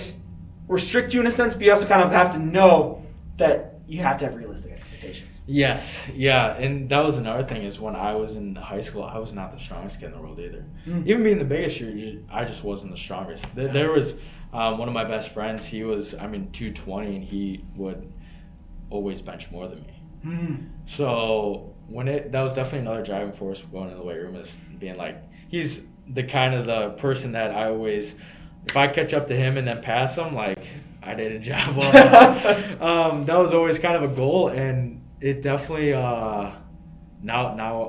restrict you in a sense, but you also kind of have to know that you have to have realistic expectations. Yes, yeah, and that was another thing is when I was in high school, I was not the strongest kid in the world either. Even being the biggest year, I just wasn't the strongest. There was one of my best friends, he was, 220, and he would always bench more than me. So that was definitely another driving force for going to the weight room, is being like, he's the kind of the person that I always, if I catch up to him and then pass him, like, I did a job on that was always kind of a goal, and it definitely now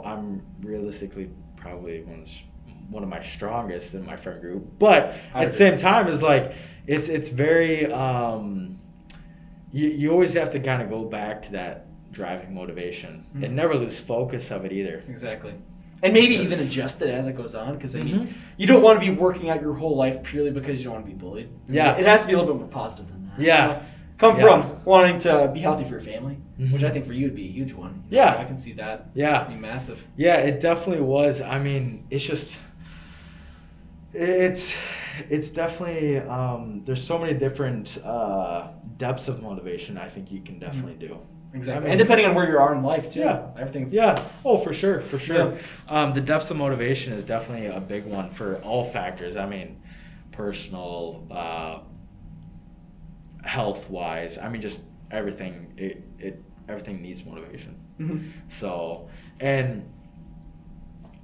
I'm realistically probably one of my strongest in my friend group, but at the same time is like it's very you always have to kind of go back to that driving motivation and never lose focus of it either. Exactly. And maybe even adjust it as it goes on, because you don't want to be working out your whole life purely because you don't want to be bullied. Yeah. It has to be a little bit more positive than that. Yeah. From wanting to be healthy for your family, which I think for you would be a huge one. Yeah. I can see that being massive. Yeah, it definitely was. It's just, it's definitely, there's so many different depths of motivation I think you can definitely do. Exactly. And depending on where you are in life, too. Yeah. Everything's... Yeah. Oh, for sure. Yeah. The depths of motivation is definitely a big one for all factors. Personal, health-wise. Just everything. Everything needs motivation. So, and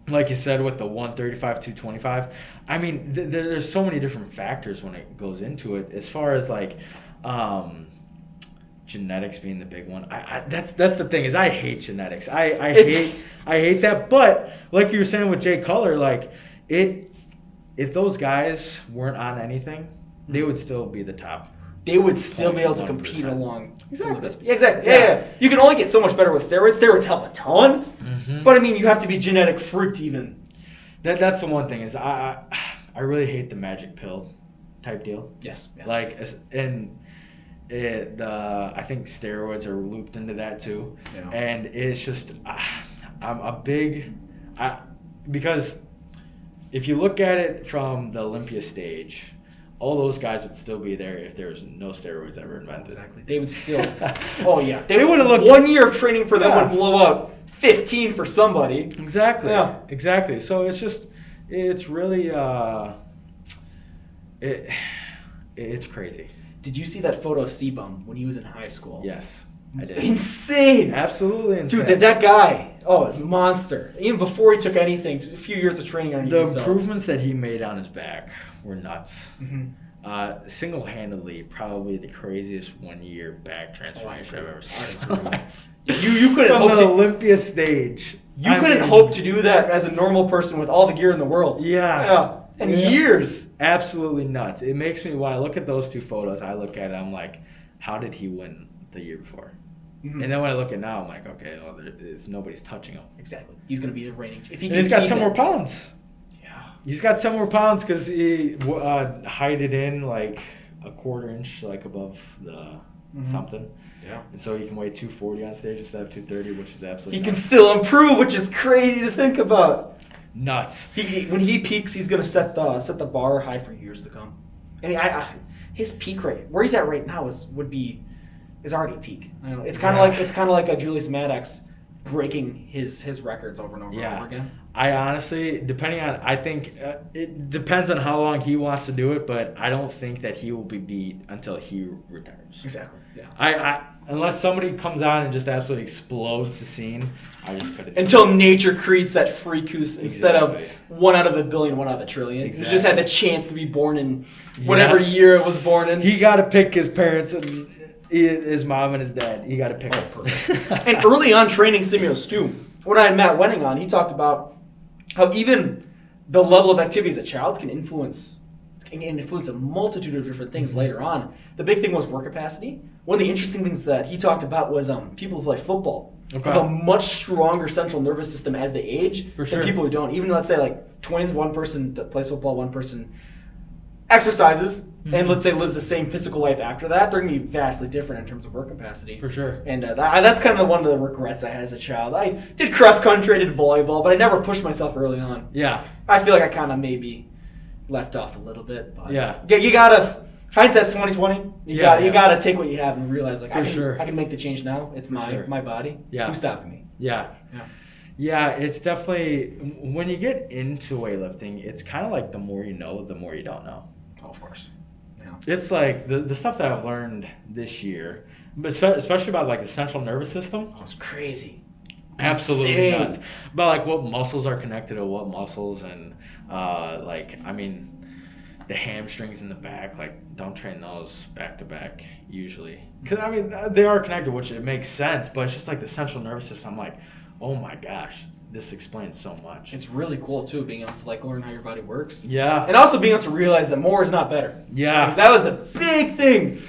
like you said, with the 135, 225, there's so many different factors when it goes into it. As far as like, genetics being the big one. That's the thing, is I hate genetics. I hate that. But like you were saying with Jay Cutler, like if those guys weren't on anything, they would still be the top. They would still be able to compete along. Exactly. Yeah, exactly. Yeah. You can only get so much better with steroids. Steroids help a ton. But you have to be genetic freak to even. That's the one thing, is I really hate the magic pill type deal. Yes. Like, and I think steroids are looped into that too. Yeah. And it's just I'm a big because if you look at it from the Olympia stage, all those guys would still be there if there was no steroids ever invented. Exactly. They would still they would have looked 1 year of training for them would blow up 15 for somebody. Exactly. Yeah. Exactly. So it's really it's crazy. Did you see that photo of C-Bum when he was in high school? Yes, I did. Insane! Absolutely insane. Dude, that guy, monster. Even before he took anything, a few years of training underneath his belt. belt. The improvements that he made on his back were nuts. Single-handedly, probably the craziest 1 year back transformation I've ever seen in my life. You couldn't From hope the Olympia stage. You couldn't hope to do that as a normal person with all the gear in the world. Yeah. And years. Absolutely nuts. It makes me, when I look at those two photos, I look at it, I'm like, how did he win the year before? Mm-hmm. And then when I look at now, I'm like, okay, well, nobody's touching him. Exactly. He's going to be the reigning. If he and he's got 10 more pounds. Yeah. He's got 10 more pounds because he hide it in like a quarter inch, like above the something. Yeah. And so he can weigh 240 on stage instead of 230, which is absolutely nuts. Can still improve, which is crazy to think about. Nuts. When he peaks, he's going to set the bar high for years to come. And his peak rate, where he's at right now, is already a peak. I know it's kind of like a Julius Maddox breaking his records over and over and over again. I honestly, I think it depends on how long he wants to do it, but I don't think that he will be beat until he retires. Exactly. Yeah. I unless somebody comes on and just absolutely explodes the scene, I just couldn't. Until nature creates that freak who's instead of 1 out of a billion, 1 out of a trillion. Exactly. He just had the chance to be born in whatever year it was born in. He got to pick his parents and his mom and his dad. He got to pick them. And early on training stimulants too. When I had Matt Wenning on, he talked about how even the level of activity as a child can influence a multitude of different things later on. The big thing was work capacity. One of the interesting things that he talked about was people who play football have a much stronger central nervous system as they age than people who don't. Even let's say like twins, one person that plays football, one person exercises, and let's say lives the same physical life after that, they're going to be vastly different in terms of work capacity. For sure. And that's kind of one of the regrets I had as a child. I did cross country, I did volleyball, but I never pushed myself early on. Yeah. I feel like I kind of maybe left off a little bit. But yeah. You got to, hindsight's 20/20. You got to take what you have and realize like I can make the change now. It's my body. Yeah. Who's stopping me? Yeah. Yeah, it's definitely, when you get into weightlifting, it's kind of like the more you know, the more you don't know. Oh, of course. Yeah. It's like the stuff that I've learned this year, but especially about like the central nervous system. Oh, it's crazy. Absolutely nuts. About like what muscles are connected to what muscles, and the hamstrings in the back, like don't train those back to back usually. Because they are connected, which it makes sense, but it's just like the central nervous system. I'm like, oh my gosh, this explains so much. It's really cool too, being able to like learn how your body works. Yeah. And also being able to realize that more is not better. Yeah. Like, that was the big thing.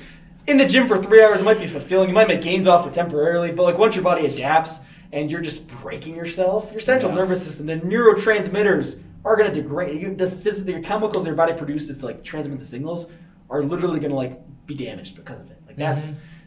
In the gym for 3 hours, it might be fulfilling. You might make gains off it temporarily, but like once your body adapts and you're just breaking yourself, your central nervous system, the neurotransmitters are going to degrade. The chemicals your body produces to like transmit the signals are literally going to like be damaged because of it. Like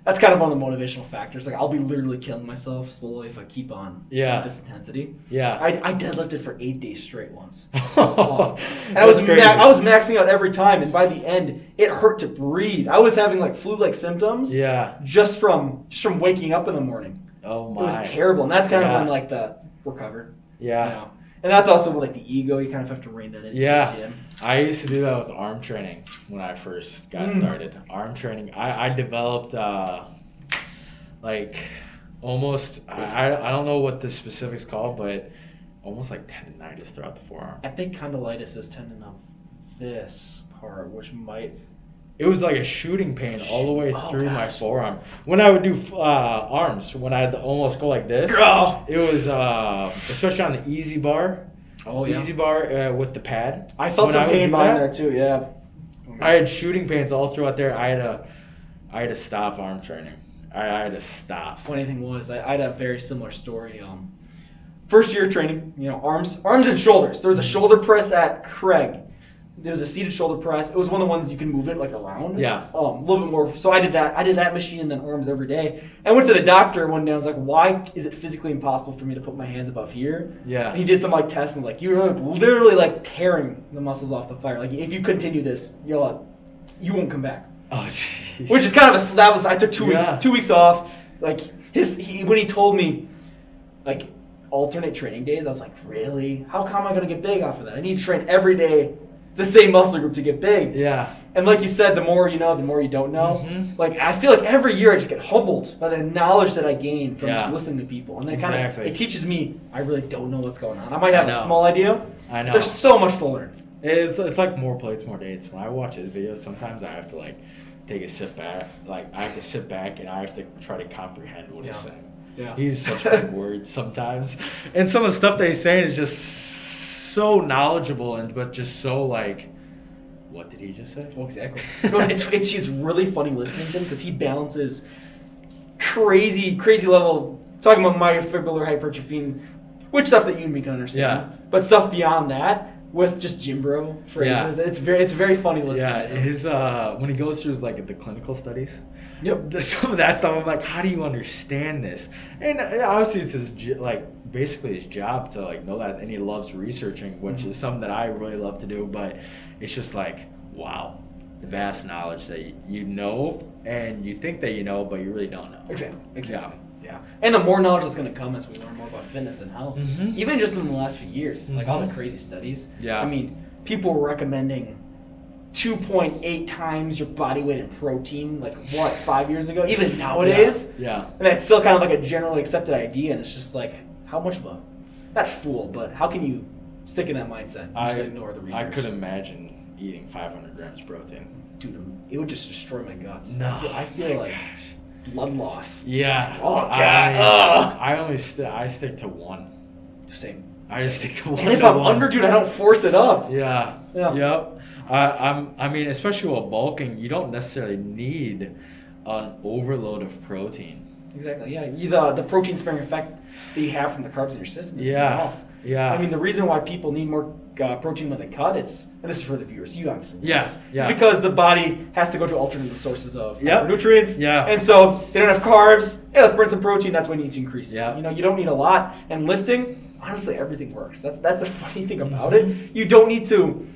that's kind of one of the motivational factors. Like I'll be literally killing myself slowly if I keep on at this intensity. Yeah. I deadlifted for 8 days straight once. And I was maxing out every time, and by the end it hurt to breathe. I was having like flu-like symptoms. Yeah. Just from waking up in the morning. Oh my. It was terrible, and that's kind of when like the recover. Yeah. You know? And that's also like the ego. You kind of have to rein that into the gym. I used to do that with arm training when I first got started. Arm training. I developed like almost, I don't know what the specifics called, but almost like tendonitis throughout the forearm. Epicondylitis is tendon of this part, which might... It was like a shooting pain all the way through my forearm. When I would do arms, when I'd almost go like this, it was, especially on the easy bar. Oh, yeah. Easy bar with the pad. I felt some pain behind there too, yeah. I had shooting pains all throughout there. I had to stop arm training. I had to stop. Funny thing was, I had a very similar story. First year training, arms and shoulders. There was a shoulder press at Craig. There was a seated shoulder press. It was one of the ones you can move it like around. Yeah. A little bit more. So I did that. I did that machine and then arms every day. I went to the doctor one day. I was like, why is it physically impossible for me to put my hands above here? Yeah. And he did some like tests and like, you're literally like tearing the muscles off the fire. Like if you continue this, you won't come back. Oh, jeez. Which is kind of I took 2 weeks off. Like when he told me like alternate training days, I was like, really? How am I going to get big off of that? I need to train every day the same muscle group to get big. Yeah. And like you said, the more you know, the more you don't know. Mm-hmm. Like I feel like every year I just get humbled by the knowledge that I gain from just listening to people. And then kind of it teaches me I really don't know what's going on. I might have a small idea. I know. There's so much to learn. It's like more plates, more dates. When I watch his videos, sometimes I have to like take a sit back. Like I have to sit back and I have to try to comprehend what he's saying. Yeah. He's such big words sometimes. And some of the stuff that he's saying is just so knowledgeable but just so like, what did he just say? Well, exactly. No, it's really funny listening to him because he balances crazy level, talking about myofibrillary hypertrophy, which stuff that you and me can understand. Yeah. But stuff beyond that with just gym bro phrases. Yeah. It's very funny listening. Yeah, his when he goes through like the clinical studies. Yep. Some of that stuff, I'm like, how do you understand this? And obviously, it's his basically his job to like know that, and he loves researching, which is something that I really love to do. But it's just like, wow, vast knowledge that you know, and you think that you know, but you really don't know. Exactly. Yeah. And the more knowledge that's going to come as we learn more about fitness and health, even just in the last few years, like all the crazy studies. Yeah. I mean, people were recommending 2.8 times your body weight in protein, 5 years ago, even nowadays. Yeah. And that's still kind of like a generally accepted idea, and it's just like, how much of a, not fool, but how can you stick in that mindset and just ignore the research? I could imagine eating 500 grams of protein. Dude, it would just destroy my guts. No. I feel like blood loss. Yeah. Oh, God. I stick to one. Same. I just stick to one. And if I'm under, dude, I don't force it up. Yeah. Yep. I mean, especially while bulking, you don't necessarily need an overload of protein. Exactly. Yeah. The protein sparing effect that you have from the carbs in your system is enough. Yeah. I mean, the reason why people need more protein when they cut, and this is for the viewers, you obviously know this. Yeah. It's because the body has to go to alternate sources of nutrients. Yeah. And so they don't have carbs. Hey, let's burn some protein. That's when you need to increase. Yeah. You don't need a lot. And lifting, honestly, everything works. That's the funny thing about it. You don't need to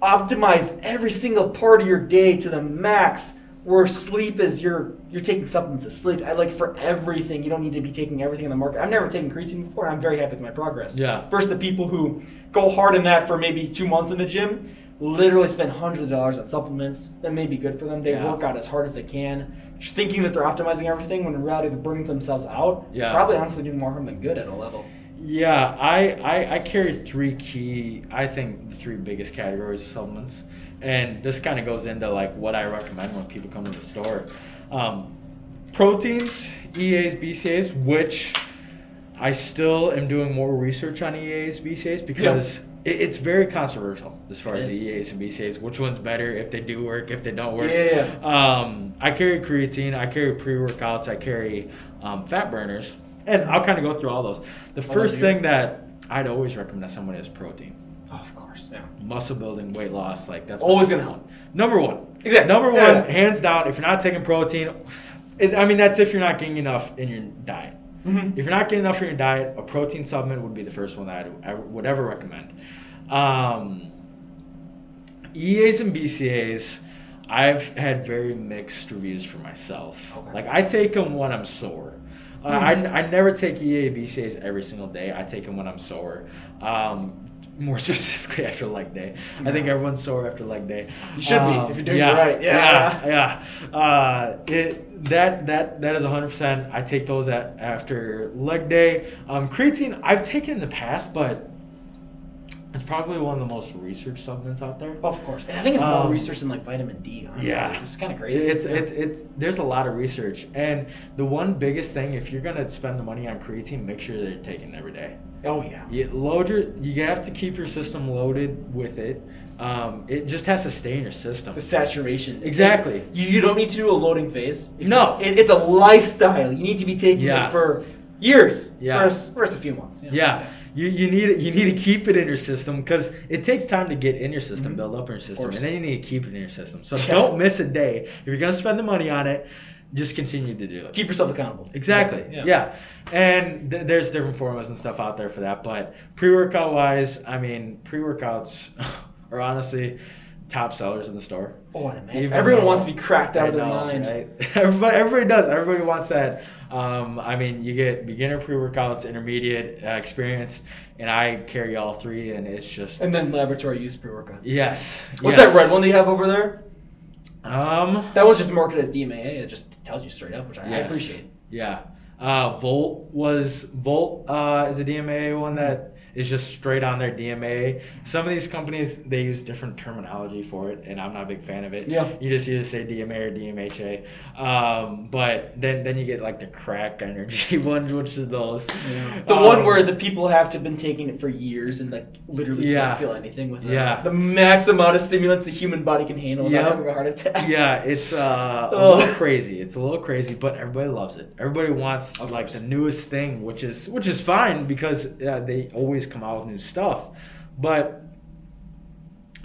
optimize every single part of your day to the max, where sleep is you're taking supplements to sleep. For everything, you don't need to be taking everything in the market. I've never taken creatine before, and I'm very happy with my progress. Yeah. Versus the people who go hard in that for maybe 2 months in the gym, literally spend hundreds of dollars on supplements that may be good for them. They work out as hard as they can, thinking that they're optimizing everything, when in reality they're burning themselves out. Yeah. Probably honestly doing more harm than good at a level. Yeah, I carry the three biggest categories of supplements. And this kind of goes into what I recommend when people come to the store. Proteins, EAs, BCAs, which I still am doing more research on EAs, BCAs, because it's very controversial as far as the EAs and BCAs. Which one's better, if they do work, if they don't work. I carry creatine, I carry pre-workouts, I carry fat burners, and I'll kind of go through all those. The first thing that I'd always recommend that someone is protein. Oh, of course, yeah. Muscle building, weight loss, that's always gonna help. Number one, exactly. Number one, hands down. If you're not taking protein, that's if you're not getting enough in your diet. If you're not getting enough in your diet, a protein supplement would be the first one that I would ever recommend. EAs and BCAs, I've had very mixed reviews for myself. Okay. I take them when I'm sore. I never take EA BCAs every single day. I take them when I'm sore. More specifically after leg day. I think everyone's sore after leg day. You should be if you're doing it right. Yeah. That is 100%. I take those after leg day. Creatine I've taken in the past, but it's probably one of the most researched supplements out there. Of course. And I think it's more research than vitamin D, honestly. Yeah. It's kind of crazy. It's there's a lot of research. And the one biggest thing, if you're going to spend the money on creatine, make sure that you're taking it every day. Oh, yeah. You have to keep your system loaded with it. It just has to stay in your system. The saturation. Exactly. You don't need to do a loading phase. No. It's a lifestyle. You need to be taking it for years. Yeah. First a few months. Yeah. You need to keep it in your system, because it takes time to get in your system, build up in your system, and then you need to keep it in your system. So don't miss a day. If you're going to spend the money on it, just continue to do it. Keep yourself accountable. Exactly. Yeah. And there's different formulas and stuff out there for that. But pre-workout wise, pre-workouts are honestly top sellers in the store. Oh, I imagine. Everyone wants to be cracked out of their mind. Right? Everybody does. Everybody wants that. You get beginner pre-workouts, intermediate, experienced, and I carry all three, and it's just... And then laboratory use pre-workouts. Yes. What's that red one that you have over there? That one's just marketed as dmha. It just tells you straight up, which I appreciate. Yeah. Volt is a DMA one that is just straight on their DMA. Some of these companies, they use different terminology for it, and I'm not a big fan of it. Yeah. You just either say DMA or DMHA. But then you get like the crack energy ones, which is those. Yeah. The one where the people have to have been taking it for years and like literally can't feel anything with it. Yeah. The max amount of stimulants the human body can handle without Yep. having a heart attack. Yeah, it's a little crazy. It's a little crazy, but everybody loves it. Everybody wants like the newest thing, which is fine because they always come out with new stuff. But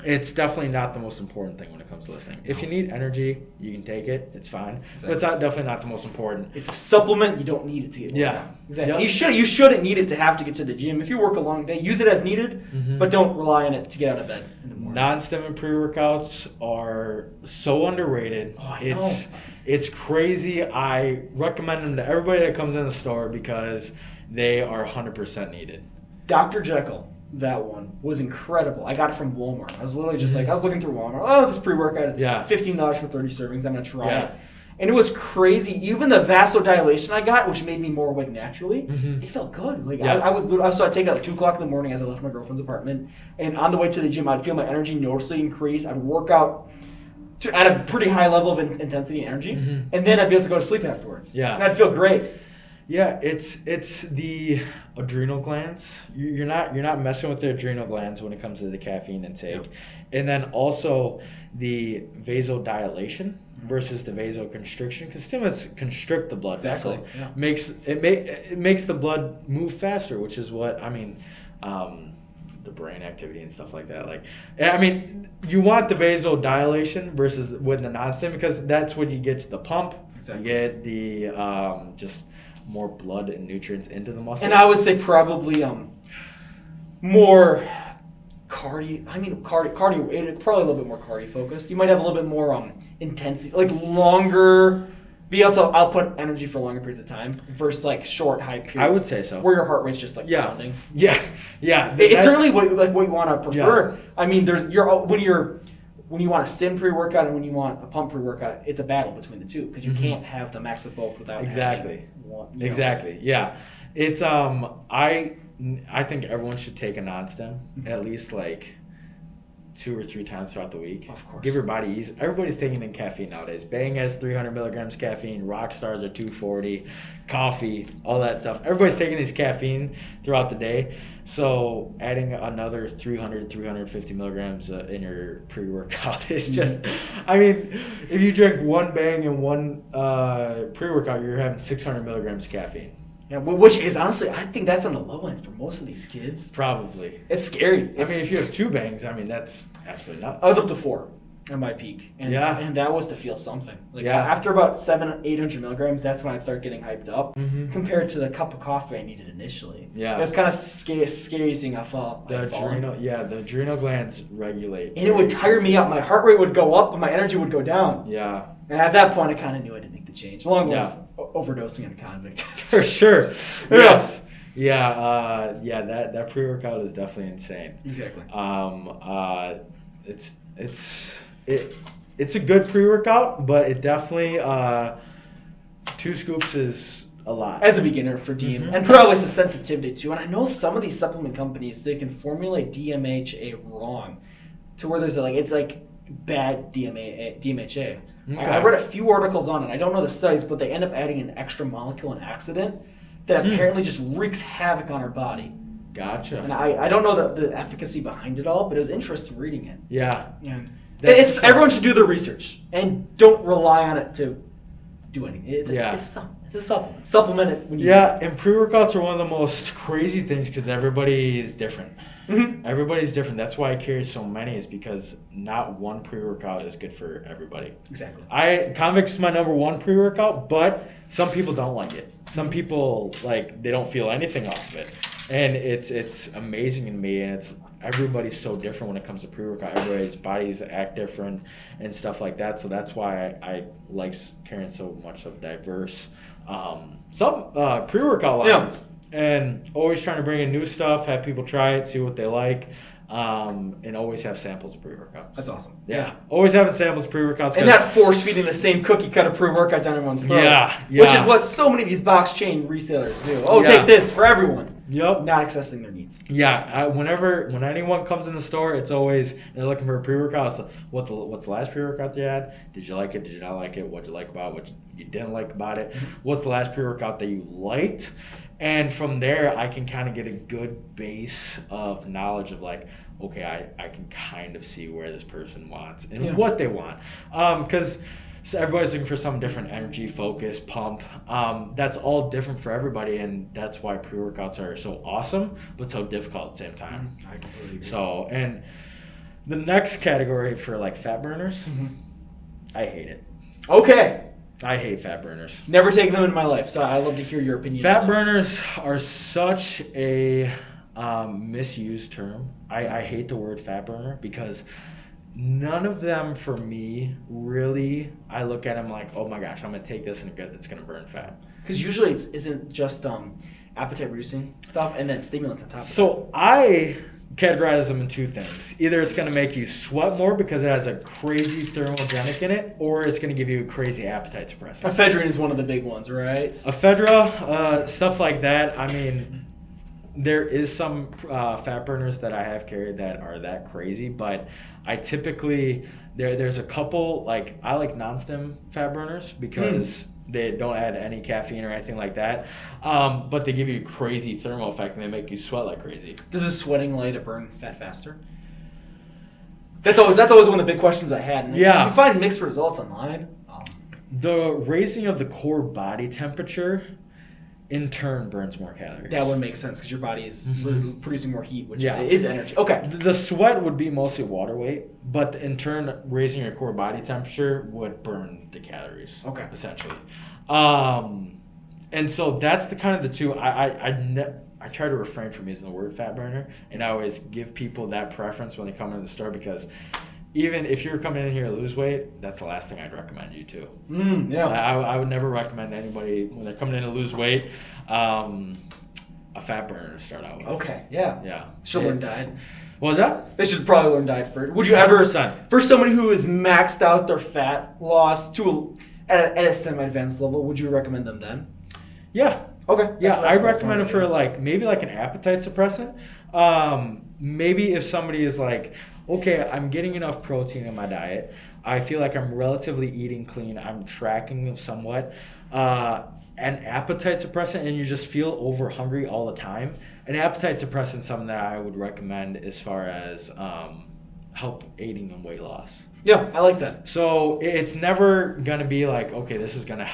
it's definitely not the most important thing when it comes to lifting. If you need energy, you can take it. It's fine. Exactly. But it's definitely not the most important. It's a supplement. You don't need it to get Yeah. Exactly. Yep. You shouldn't need it to have to get to the gym. If you work a long day, use it as needed, but don't rely on it to get out of bed in the morning. Non-stim pre-workouts are so underrated. Oh, I know. It's crazy. I recommend them to everybody that comes in the store because they are 100% needed. Dr. Jekyll, that one was incredible. I got it from Walmart. I was literally just I was looking through Walmart. Oh, this pre-workout, it's $15 for 30 servings. I'm going to try it. And it was crazy. Even the vasodilation I got, which made me more awake naturally, it felt good. Like I'd take it at 2 o'clock in the morning as I left my girlfriend's apartment. And on the way to the gym, I'd feel my energy noticeably increase. I'd work out at a pretty high level of intensity and energy. And then I'd be able to go to sleep afterwards. Yeah. And I'd feel great. Yeah, it's the adrenal glands. You're not messing with the adrenal glands when it comes to the caffeine intake, and then also the vasodilation versus the vasoconstriction, because stimulants constrict the blood vessel. Yeah. It makes the blood move faster, which is what the brain activity and stuff like that. Like, I mean, you want the vasodilation versus with the non-stim because that's when you get to the pump. Exactly. You get the just more blood and nutrients into the muscle. And I would say probably more cardio. I mean, cardio. Probably a little bit more cardio focused. You might have a little bit more intensity, like longer. Be able to output energy for longer periods of time versus like short high periods. I would say so. Where your heart rate's just like pounding. Yeah. It's certainly what you want to prefer. Yeah. I mean, when you want a stim pre-workout and when you want a pump pre-workout, it's a battle between the two because you can't have the max of both without exactly one. Exactly. Yeah. It's I think everyone should take a non-stim at least like 2 or 3 times throughout the week. Of course. Give your body ease. Everybody's taking in caffeine nowadays. Bang has 300 milligrams caffeine. Rock stars are 240. Coffee, all that stuff. Everybody's taking these caffeine throughout the day. So adding another 300, 350 milligrams in your pre-workout is just, I mean, if you drink one Bang and one pre-workout, you're having 600 milligrams of caffeine. Yeah, which is honestly, I think that's on the low end for most of these kids. Probably. It's scary. I mean, if you have 2 Bangs, I mean, that's absolutely nuts. I was up to 4 at my peak. And that was to feel something. Like after about 700-800 milligrams, that's when I start getting hyped up compared to the cup of coffee I needed initially. Yeah. It was kind of scary seeing how far the adrenal glands regulate. And it would tire me out. My heart rate would go up, but my energy would go down. Yeah. And at that point, I kind of knew I didn't make the change. Along with overdosing on a convict. For sure. Yes. Yeah. That pre-workout is definitely insane. Exactly. It's a good pre-workout, but it definitely 2 scoops is a lot as a beginner for DM, and probably some sensitivity too. And I know some of these supplement companies, they can formulate DMHA wrong, to where there's it's like bad DMHA. Okay. I read a few articles on it. I don't know the studies, but they end up adding an extra molecule in accident that apparently just wreaks havoc on our body. Gotcha. And I don't know the efficacy behind it all, but it was interesting reading it. Yeah. And everyone should do their research and don't rely on it to do anything. It's a supplement. Supplement it when you need it. And pre-workouts are one of the most crazy things because everybody is different. Everybody's different. That's why I carry so many, is because not one pre-workout is good for everybody. Exactly. Convict's my number 1 pre-workout, but some people don't like it. Some people they don't feel anything off of it. And it's amazing to me, and everybody's so different when it comes to pre-workout. Everybody's bodies act different and stuff like that. So that's why I like carrying so much of diverse pre-workout line. Yeah. And always trying to bring in new stuff, have people try it, see what they like. and always have samples of pre-workouts. That's awesome. Yeah. Always having samples of pre-workouts. And not force feeding the same cookie cutter pre-workout down everyone's throat. Yeah. Which is what so many of these box chain resellers do. Oh, take this for everyone. Yep. Not accessing their needs. Yeah. When anyone comes in the store, it's always they're looking for a pre-workout. It's like, what's the last pre-workout you had? Did you like it? Did you not like it? What'd you like about it? What you didn't like about it? What's the last pre-workout that you liked? And from there, I can kind of get a good base of knowledge of like, okay, I can kind of see where this person wants and what they want. Because everybody's looking for some different energy, focus, pump. That's all different for everybody, and that's why pre-workouts are so awesome, but so difficult at the same time. I completely agree. So, and the next category for like fat burners, I hate it. Okay. I hate fat burners. Never taken them in my life, so I'd love to hear your opinion. Fat burners are such a misused term. I hate the word fat burner because none of them for me really, I look at them like, oh my gosh, I'm going to take this and it's going to burn fat. Because usually it isn't just appetite reducing stuff and then stimulants on top of it. So I categorize them in two things. Either it's going to make you sweat more because it has a crazy thermogenic in it, or it's going to give you a crazy appetite suppressant. Ephedrine is one of the big ones, right? Ephedra, stuff like that. I mean, there is some fat burners that I have carried that are that crazy, but I typically, there's a couple, like I like non-stim fat burners because they don't add any caffeine or anything like that, but they give you a crazy thermal effect and they make you sweat like crazy. Does the sweating allow you to burn fat faster? That's always one of the big questions I had. And Yeah. you find mixed results online. The raising of the core body temperature in turn burns more calories. That would make sense because your body is producing more heat, which Yeah. is energy. Okay. The sweat would be mostly water weight, but in turn, raising your core body temperature would burn the calories. Okay. Essentially. And so that's the kind of the two. I try to refrain from using the word fat burner, and I always give people that preference when they come into the store because even if you're coming in here to lose weight, that's the last thing I'd recommend you to. Yeah. I would never recommend anybody when they're coming in to lose weight, a fat burner to start out with. Okay. Yeah. Yeah. Should learn diet. What was that? They should probably learn diet first. Would you ever, 100%. for somebody who has maxed out their fat loss at a semi-advanced level, would you recommend them then? Yeah. Okay. Yeah, I that's recommend it for maybe an appetite suppressant. Maybe if somebody is like, okay, I'm getting enough protein in my diet. I feel like I'm relatively eating clean. I'm tracking somewhat. An appetite suppressant and you just feel over hungry all the time. An appetite suppressant is something that I would recommend as far as help aiding in weight loss. Yeah, I like that. So it's never going to be like, okay, this is going to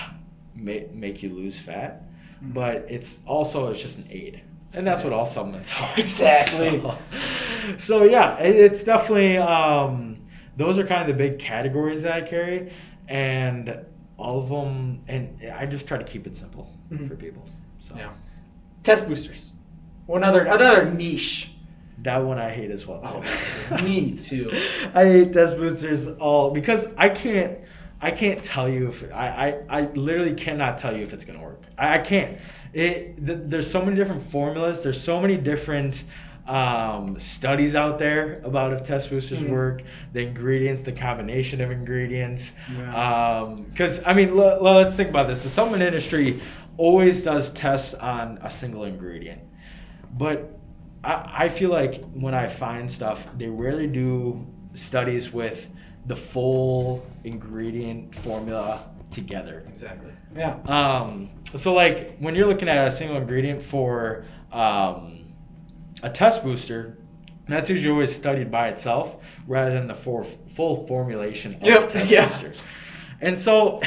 make you lose fat. But it's just an aid. And that's what all supplements are. Exactly. So yeah, it's definitely, those are kind of the big categories that I carry. And all of them, and I just try to keep it simple for people. So. Yeah. Test boosters. Another niche. That one I hate as well too. Me too. I hate test boosters because I can't tell you if I literally cannot tell you if it's gonna work. I can't. There's so many different formulas. There's so many different studies out there about if test boosters work, the ingredients, the combination of ingredients. Because let's think about this. The supplement industry always does tests on a single ingredient, but I feel like when I find stuff, they rarely do studies with the full ingredient formula together. Exactly. Yeah. So when you're looking at a single ingredient for a test booster, that's usually always studied by itself rather than the full formulation of the test booster. And so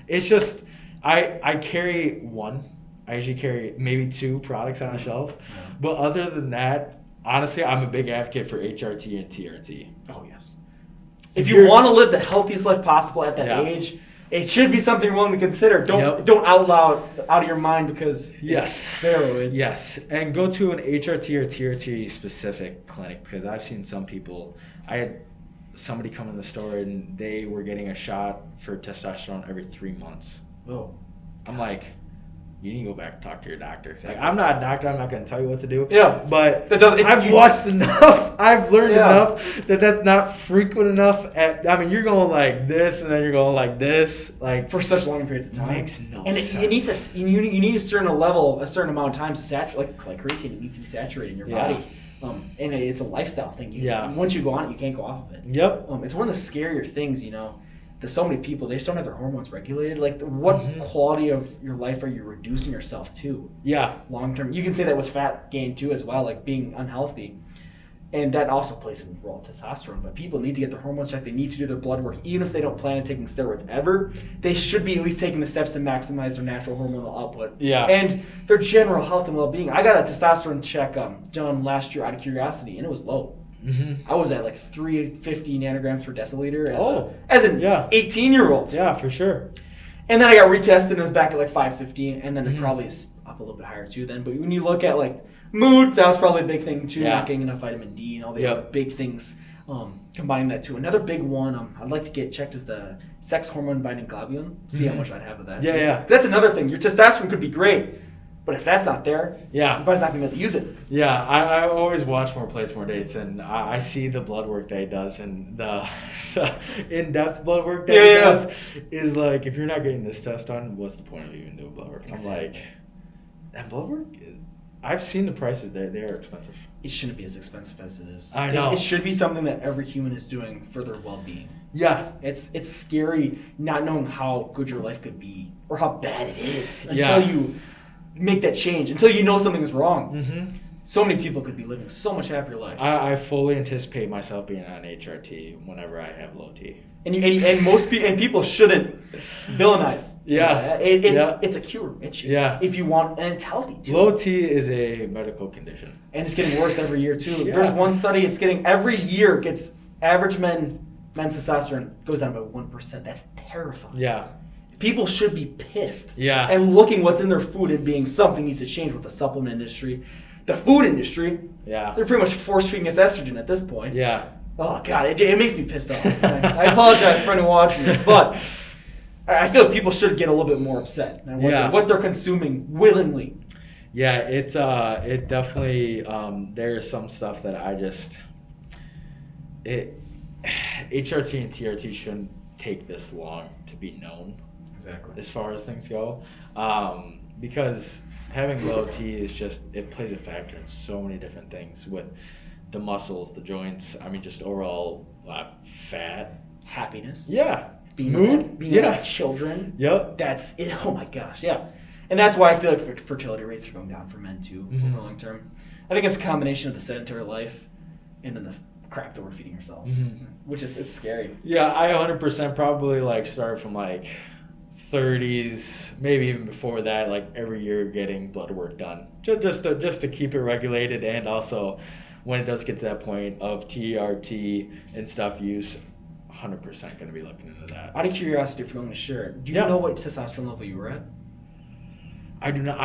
it's just I carry one. I usually carry maybe two products on a shelf. But other than that, honestly, I'm a big advocate for HRT and TRT. Oh, yes. If you want to live the healthiest life possible at that age, it should be something you're willing to consider. Don't out of your mind because it's steroids. Yes, and go to an HRT or TRT specific clinic because I've seen some people. I had somebody come in the store and they were getting a shot for testosterone every 3 months. Oh, I'm like, you need to go back and talk to your doctor. Like, I'm not a doctor. I'm not going to tell you what to do. Yeah. But I've watched enough. I've learned enough that that's not frequent enough. You're going like this, and then you're going like this. Like, for such long periods of time. Makes no sense. And it needs to, you need a certain amount of time to saturate, like creatine, it needs to be saturated in your body. And it's a lifestyle thing. Once you go on it, you can't go off of it. Yep. It's one of the scarier things, that so many people, they just don't have their hormones regulated. Like, what quality of your life are you reducing yourself to? Yeah. Long term. You can say that with fat gain too as well, like being unhealthy. And that also plays a role with testosterone. But people need to get their hormones checked. They need to do their blood work. Even if they don't plan on taking steroids ever, they should be at least taking the steps to maximize their natural hormonal output. Yeah. And their general health and well-being. I got a testosterone check done last year out of curiosity, and it was low. I was at like 350 nanograms per deciliter as an 18-year-old. Yeah, for sure. And then I got retested and it was back at like 550, and then it probably is up a little bit higher too then. But when you look at like mood, that was probably a big thing too, not getting enough vitamin D and all the other big things, combining that too. Another big one I'd like to get checked is the sex hormone binding globulin, see how much I'd have of that. Yeah. That's another thing. Your testosterone could be great, but if that's not there, your body's not going to be able to use it. Yeah, I always watch More Plates, More Dates, and I see the blood work that he does, and the in-depth blood work that he does is like, if you're not getting this test done, what's the point of even doing blood work? Exactly. I'm like, that blood work, I've seen the prices, they are expensive. It shouldn't be as expensive as it is. I know. It should be something that every human is doing for their well-being. Yeah. It's scary not knowing how good your life could be or how bad it is until you make that change, until you know something is wrong. So many people could be living so much happier lives. I fully anticipate myself being on HRT whenever I have low T. And people shouldn't villainize. It's a cure. If you want, and it's healthy too. Low T is a medical condition, and it's getting worse every year too. There's one study. It's getting every year. Gets average men's testosterone goes down by 1%. That's terrifying. Yeah. People should be pissed. Yeah. And looking what's in their food and being something needs to change with the supplement industry. The food industry, they're pretty much force-feeding us estrogen at this point. Yeah. Oh, God, it makes me pissed off. I apologize for anyone watching this, but I feel like people should get a little bit more upset at what they're consuming willingly. Yeah, it definitely, there's some stuff that HRT and TRT shouldn't take this long to be known. Exactly. As far as things go. Because having low T is just, it plays a factor in so many different things with the muscles, the joints, just overall fat. Happiness. Yeah. Mood. Being around children. Yep. That's it. Oh my gosh, yeah. And that's why I feel like fertility rates are going down for men too, over the long term. I think it's a combination of the sedentary life and then the crap that we're feeding ourselves, which is, it's scary. Yeah, I 100% probably started from 30s, maybe even before that, every year getting blood work done, just to keep it regulated, and also when it does get to that point of TRT and stuff use, 100% going to be looking into that. Out of curiosity, if you're willing to share it, do you know what testosterone level you were at? I do not.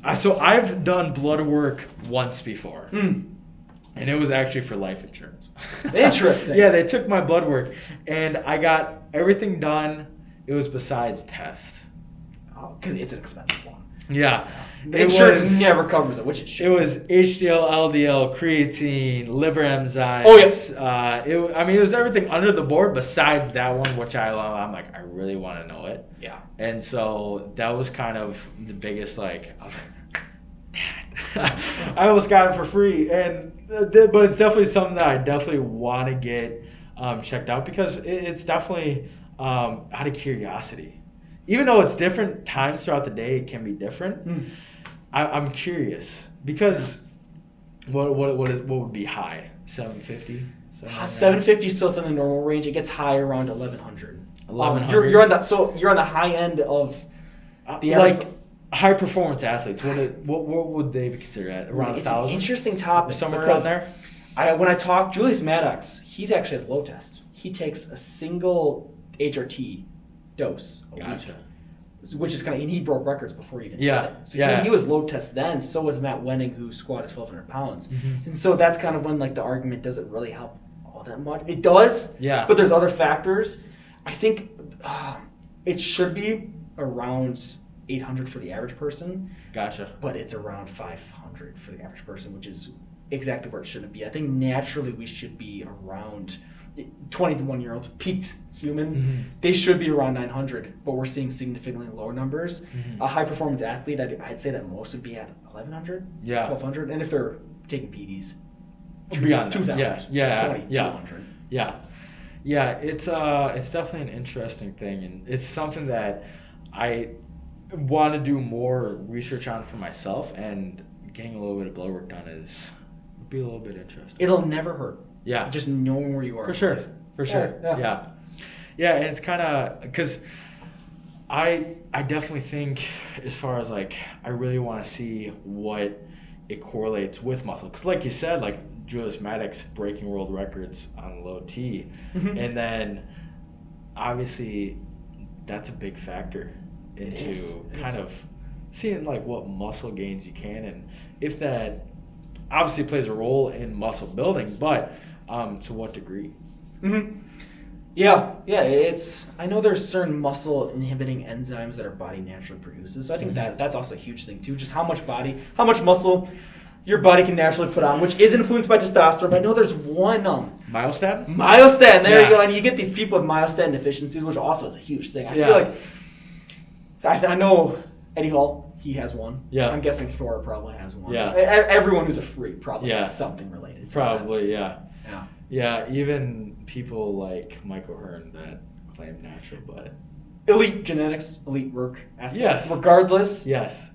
I've done blood work once before. And it was actually for life insurance. Interesting. Yeah, they took my blood work, and I got everything done. It was besides test. Oh, because it's an expensive one. Yeah. Insurance never covers it, which it should. It was HDL, LDL, creatine, liver enzymes. Oh, yes. It was everything under the board besides that one, which I'm like, I really want to know it. Yeah. And so that was kind of the biggest, I was like, I almost got it for free, but it's definitely something that I definitely want to get checked out, because it's definitely out of curiosity. Even though it's different times throughout the day, it can be different. I'm curious, because what would be high? 750? 750 is still within the normal range. It gets high around 1100. 1100. You're on the high end of the average. High performance athletes, what would they be considered at? Around 1,000? It's an interesting topic. Somewhere around there? When I talk, Julius Maddox, he's actually has low test. He takes a single HRT dose a week, which is and he broke records before he even did it. So he was low test then. So was Matt Wenning, who squatted 1,200 pounds. And so that's kind of when the argument doesn't really help all that much. It does, but there's other factors. I think it should be around 800 for the average person. Gotcha. But it's around 500 for the average person, which is exactly where it shouldn't be. I think naturally we should be around 20 to 1 year old peaked human. Mm-hmm. They should be around 900, but we're seeing significantly lower numbers. Mm-hmm. A high performance athlete, I'd say that most would be at 1100, 1200, and if they're taking PDs, beyond 2000, yeah, 2200. Yeah, it's definitely an interesting thing, and it's something that I want to do more research on for myself, and getting a little bit of blood work done would be a little bit interesting. It'll never hurt. Yeah, just knowing where you are. For sure. Yeah, and it's kind of because I definitely think as far as like I really want to see what it correlates with muscle, because like you said, like Julius Maddox breaking world records on low T, and then obviously that's a big factor into kind of seeing like what muscle gains you can, and if that obviously plays a role in muscle building, but to what degree? Mm-hmm. Yeah. I know there's certain muscle inhibiting enzymes that our body naturally produces, so I think that's also a huge thing too. Just how much muscle your body can naturally put on, which is influenced by testosterone. But I know there's one myostatin. There you go, and you get these people with myostatin deficiencies, which also is a huge thing. I feel like I know Eddie Hall. He has one. Yeah. I'm guessing Thor probably has one. Yeah. Everyone who's a freak probably has something related to probably, that. Yeah, even people like Michael Hearn that claim natural, but elite genetics, elite work ethic. Yes. Regardless. Yes.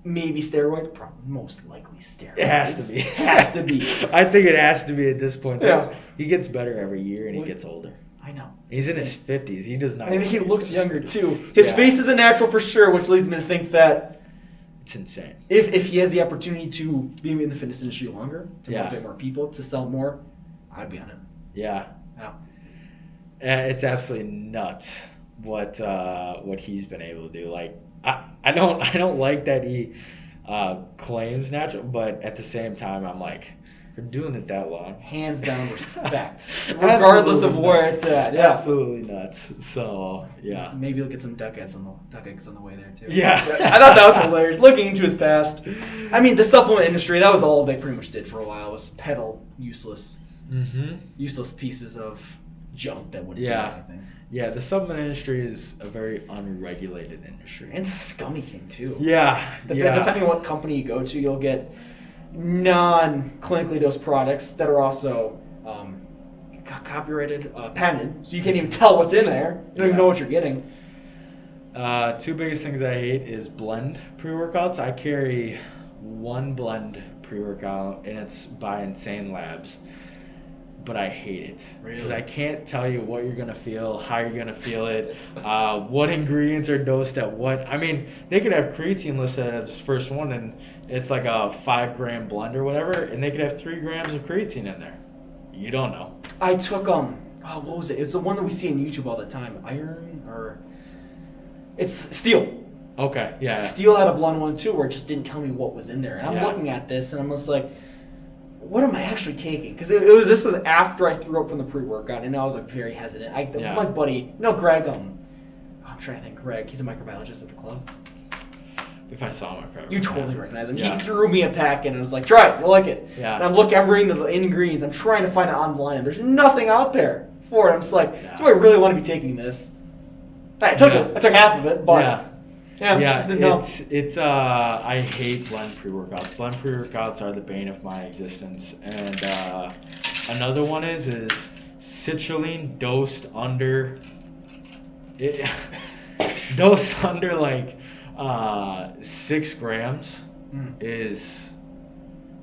Maybe steroids, probably most likely steroids. It has to be. Has to be. I think it has to be at this point. Yeah. He gets better every year and he gets older. I know. He's in his 50s. He does not. And he looks younger too. His face isn't natural for sure, which leads me to think that it's insane. If he has the opportunity to be in the fitness industry longer, to motivate more people, to sell more, I'd be on it. Yeah. It's absolutely nuts what he's been able to do. Like I don't like that he claims natural, but at the same time I'm like, for doing it that long, hands down respect, regardless of where it's at. Yeah. Absolutely nuts. So yeah, maybe he'll get some duck eggs on the way there too. Yeah, I thought that was hilarious. Looking into his past, I mean, the supplement industry, that was all they pretty much did for a while, was peddle useless pieces of junk that wouldn't do anything. Yeah, the supplement industry is a very unregulated industry. And scummy thing too. Yeah. Depending on what company you go to, you'll get non-clinically dosed products that are also copyrighted, patented, so you can't even tell what's in there. You don't even know what you're getting. Two biggest things I hate is blend pre-workouts. I carry one blend pre-workout, and it's by Insane Labs. But I hate it because I can't tell you what you're going to feel, how you're going to feel it, what ingredients are dosed at what. I mean, they could have creatine listed as the first one, and it's like a 5-gram blend or whatever, and they could have 3 grams of creatine in there. You don't know. I took, what was it? It's the one that we see on YouTube all the time. Iron or... It's Steel. Okay, yeah. Steel had a blend one too where it just didn't tell me what was in there. And I'm looking at this, and I'm just like... What am I actually taking? Because this was after I threw up from the pre-workout, and I was like very hesitant. My buddy, Greg. I'm trying to think. Greg, he's a microbiologist at the club. If I saw him, I probably you totally recognize him. Yeah. He threw me a pack, and I was like, "Try it, you'll like it." Yeah. And I'm reading the ingredients. I'm trying to find it online, and there's nothing out there for it. I'm just like, do I really want to be taking this? I took half of it, but. Yeah, just didn't know. It's I hate blend pre-workouts. Blend pre-workouts are the bane of my existence. And another one is citrulline dosed under like 6 grams is,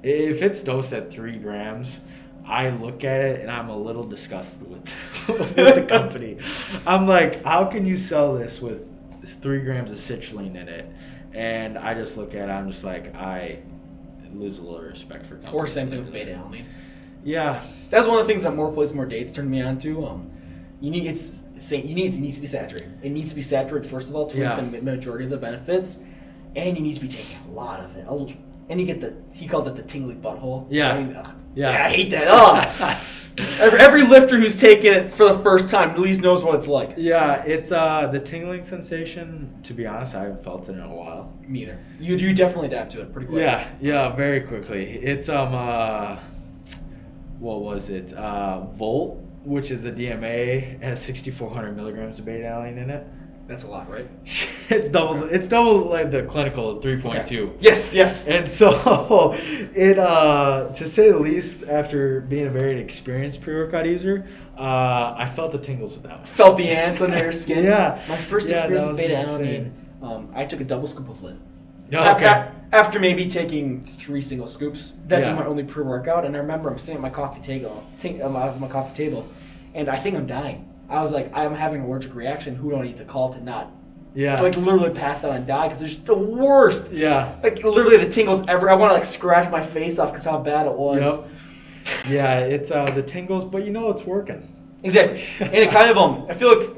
if it's dosed at 3 grams, I look at it and I'm a little disgusted with the company. I'm like, how can you sell this with 3 grams of citrulline in it? And I just look at it, I'm just like, I lose a little respect for companies. Or same thing with beta-alanine. Yeah. That's one of the things that More Plates, More Dates turned me on to. It needs to be saturated. It needs to be saturated, first of all, to get the majority of the benefits. And you need to be taking a lot of it. And you get he called it the tingly butthole. Yeah. I hate that. Every lifter who's taken it for the first time at least knows what it's like. Yeah, it's the tingling sensation. To be honest, I haven't felt it in a while. Me either. You definitely adapt to it pretty quick. Yeah, very quickly. It's what was it? Volt, which is a DMA, has 6,400 milligrams of beta alanine in it. That's a lot, right? It's double like the clinical 3.2. Okay. Yes. And so it to say the least, after being a very experienced pre-workout user, I felt the tingles with that one. Felt the ants under your skin. Yeah. My first Yeah, experience that with was beta insane. alanine, I took a double scoop of it. Oh, okay. After maybe taking 3 single scoops, that Yeah. was my only pre-workout, and I remember I'm sitting at my coffee table, and I think I'm dying. I was like, I'm having an allergic reaction. Who do I need to call to not, Yeah. like, literally pass out and die? Because it's the worst. Yeah. Like, literally the tingles ever. I want to, like, scratch my face off because how bad it was. Yep. Yeah, it's the tingles, but you know it's working. Exactly. And it kind of, I feel like,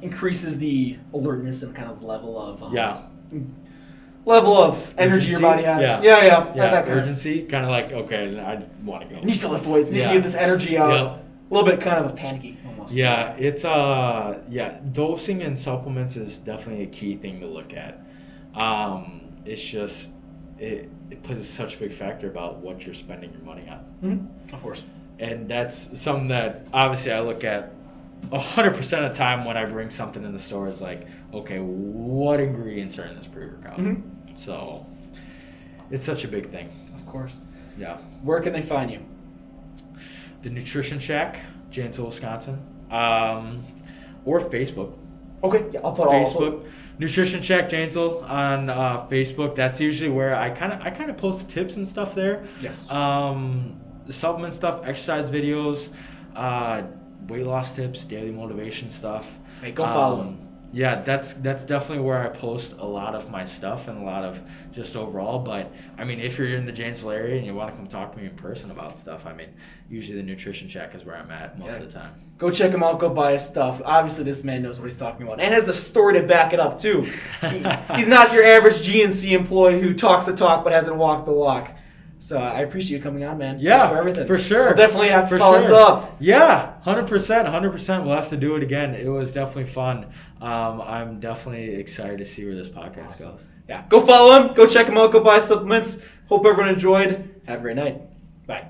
increases the alertness and kind of level of energy your body has. Yeah, That kind of urgency. Kind of like, okay, I want to go. needs to lift weights. Needs to get this energy out. A little bit kind of panicky almost. Yeah, it's dosing and supplements is definitely a key thing to look at. It's just it plays such a big factor about what you're spending your money on. Mm-hmm. Of course. And that's something that obviously I look at 100% of the time when I bring something in the store is like, okay, what ingredients are in this pre-workout? Mm-hmm. So it's such a big thing. Of course. Yeah. Where can they find you? The Nutrition Shack, Janesville, Wisconsin, or Facebook. Okay, yeah, I'll put all. Facebook, Nutrition Shack Janesville on Facebook. That's usually where I kind of post tips and stuff there. Yes. Supplement stuff, exercise videos, weight loss tips, daily motivation stuff. Hey, go follow them. Yeah, that's definitely where I post a lot of my stuff and a lot of just overall. But I mean, if you're in the Janesville area and you want to come talk to me in person about stuff, I mean, usually the Nutrition Shack is where I'm at most of the time. Go check him out. Go buy his stuff. Obviously, this man knows what he's talking about and has a story to back it up too. He's not your average GNC employee who talks the talk but hasn't walked the walk. So I appreciate you coming on, man. Yeah, thanks for everything. For sure. We'll definitely have to follow us up. Yeah, 100%. We'll have to do it again. It was definitely fun. I'm definitely excited to see where this podcast goes. Yeah, go follow him. Go check him out. Go buy supplements. Hope everyone enjoyed. Have a great night. Bye.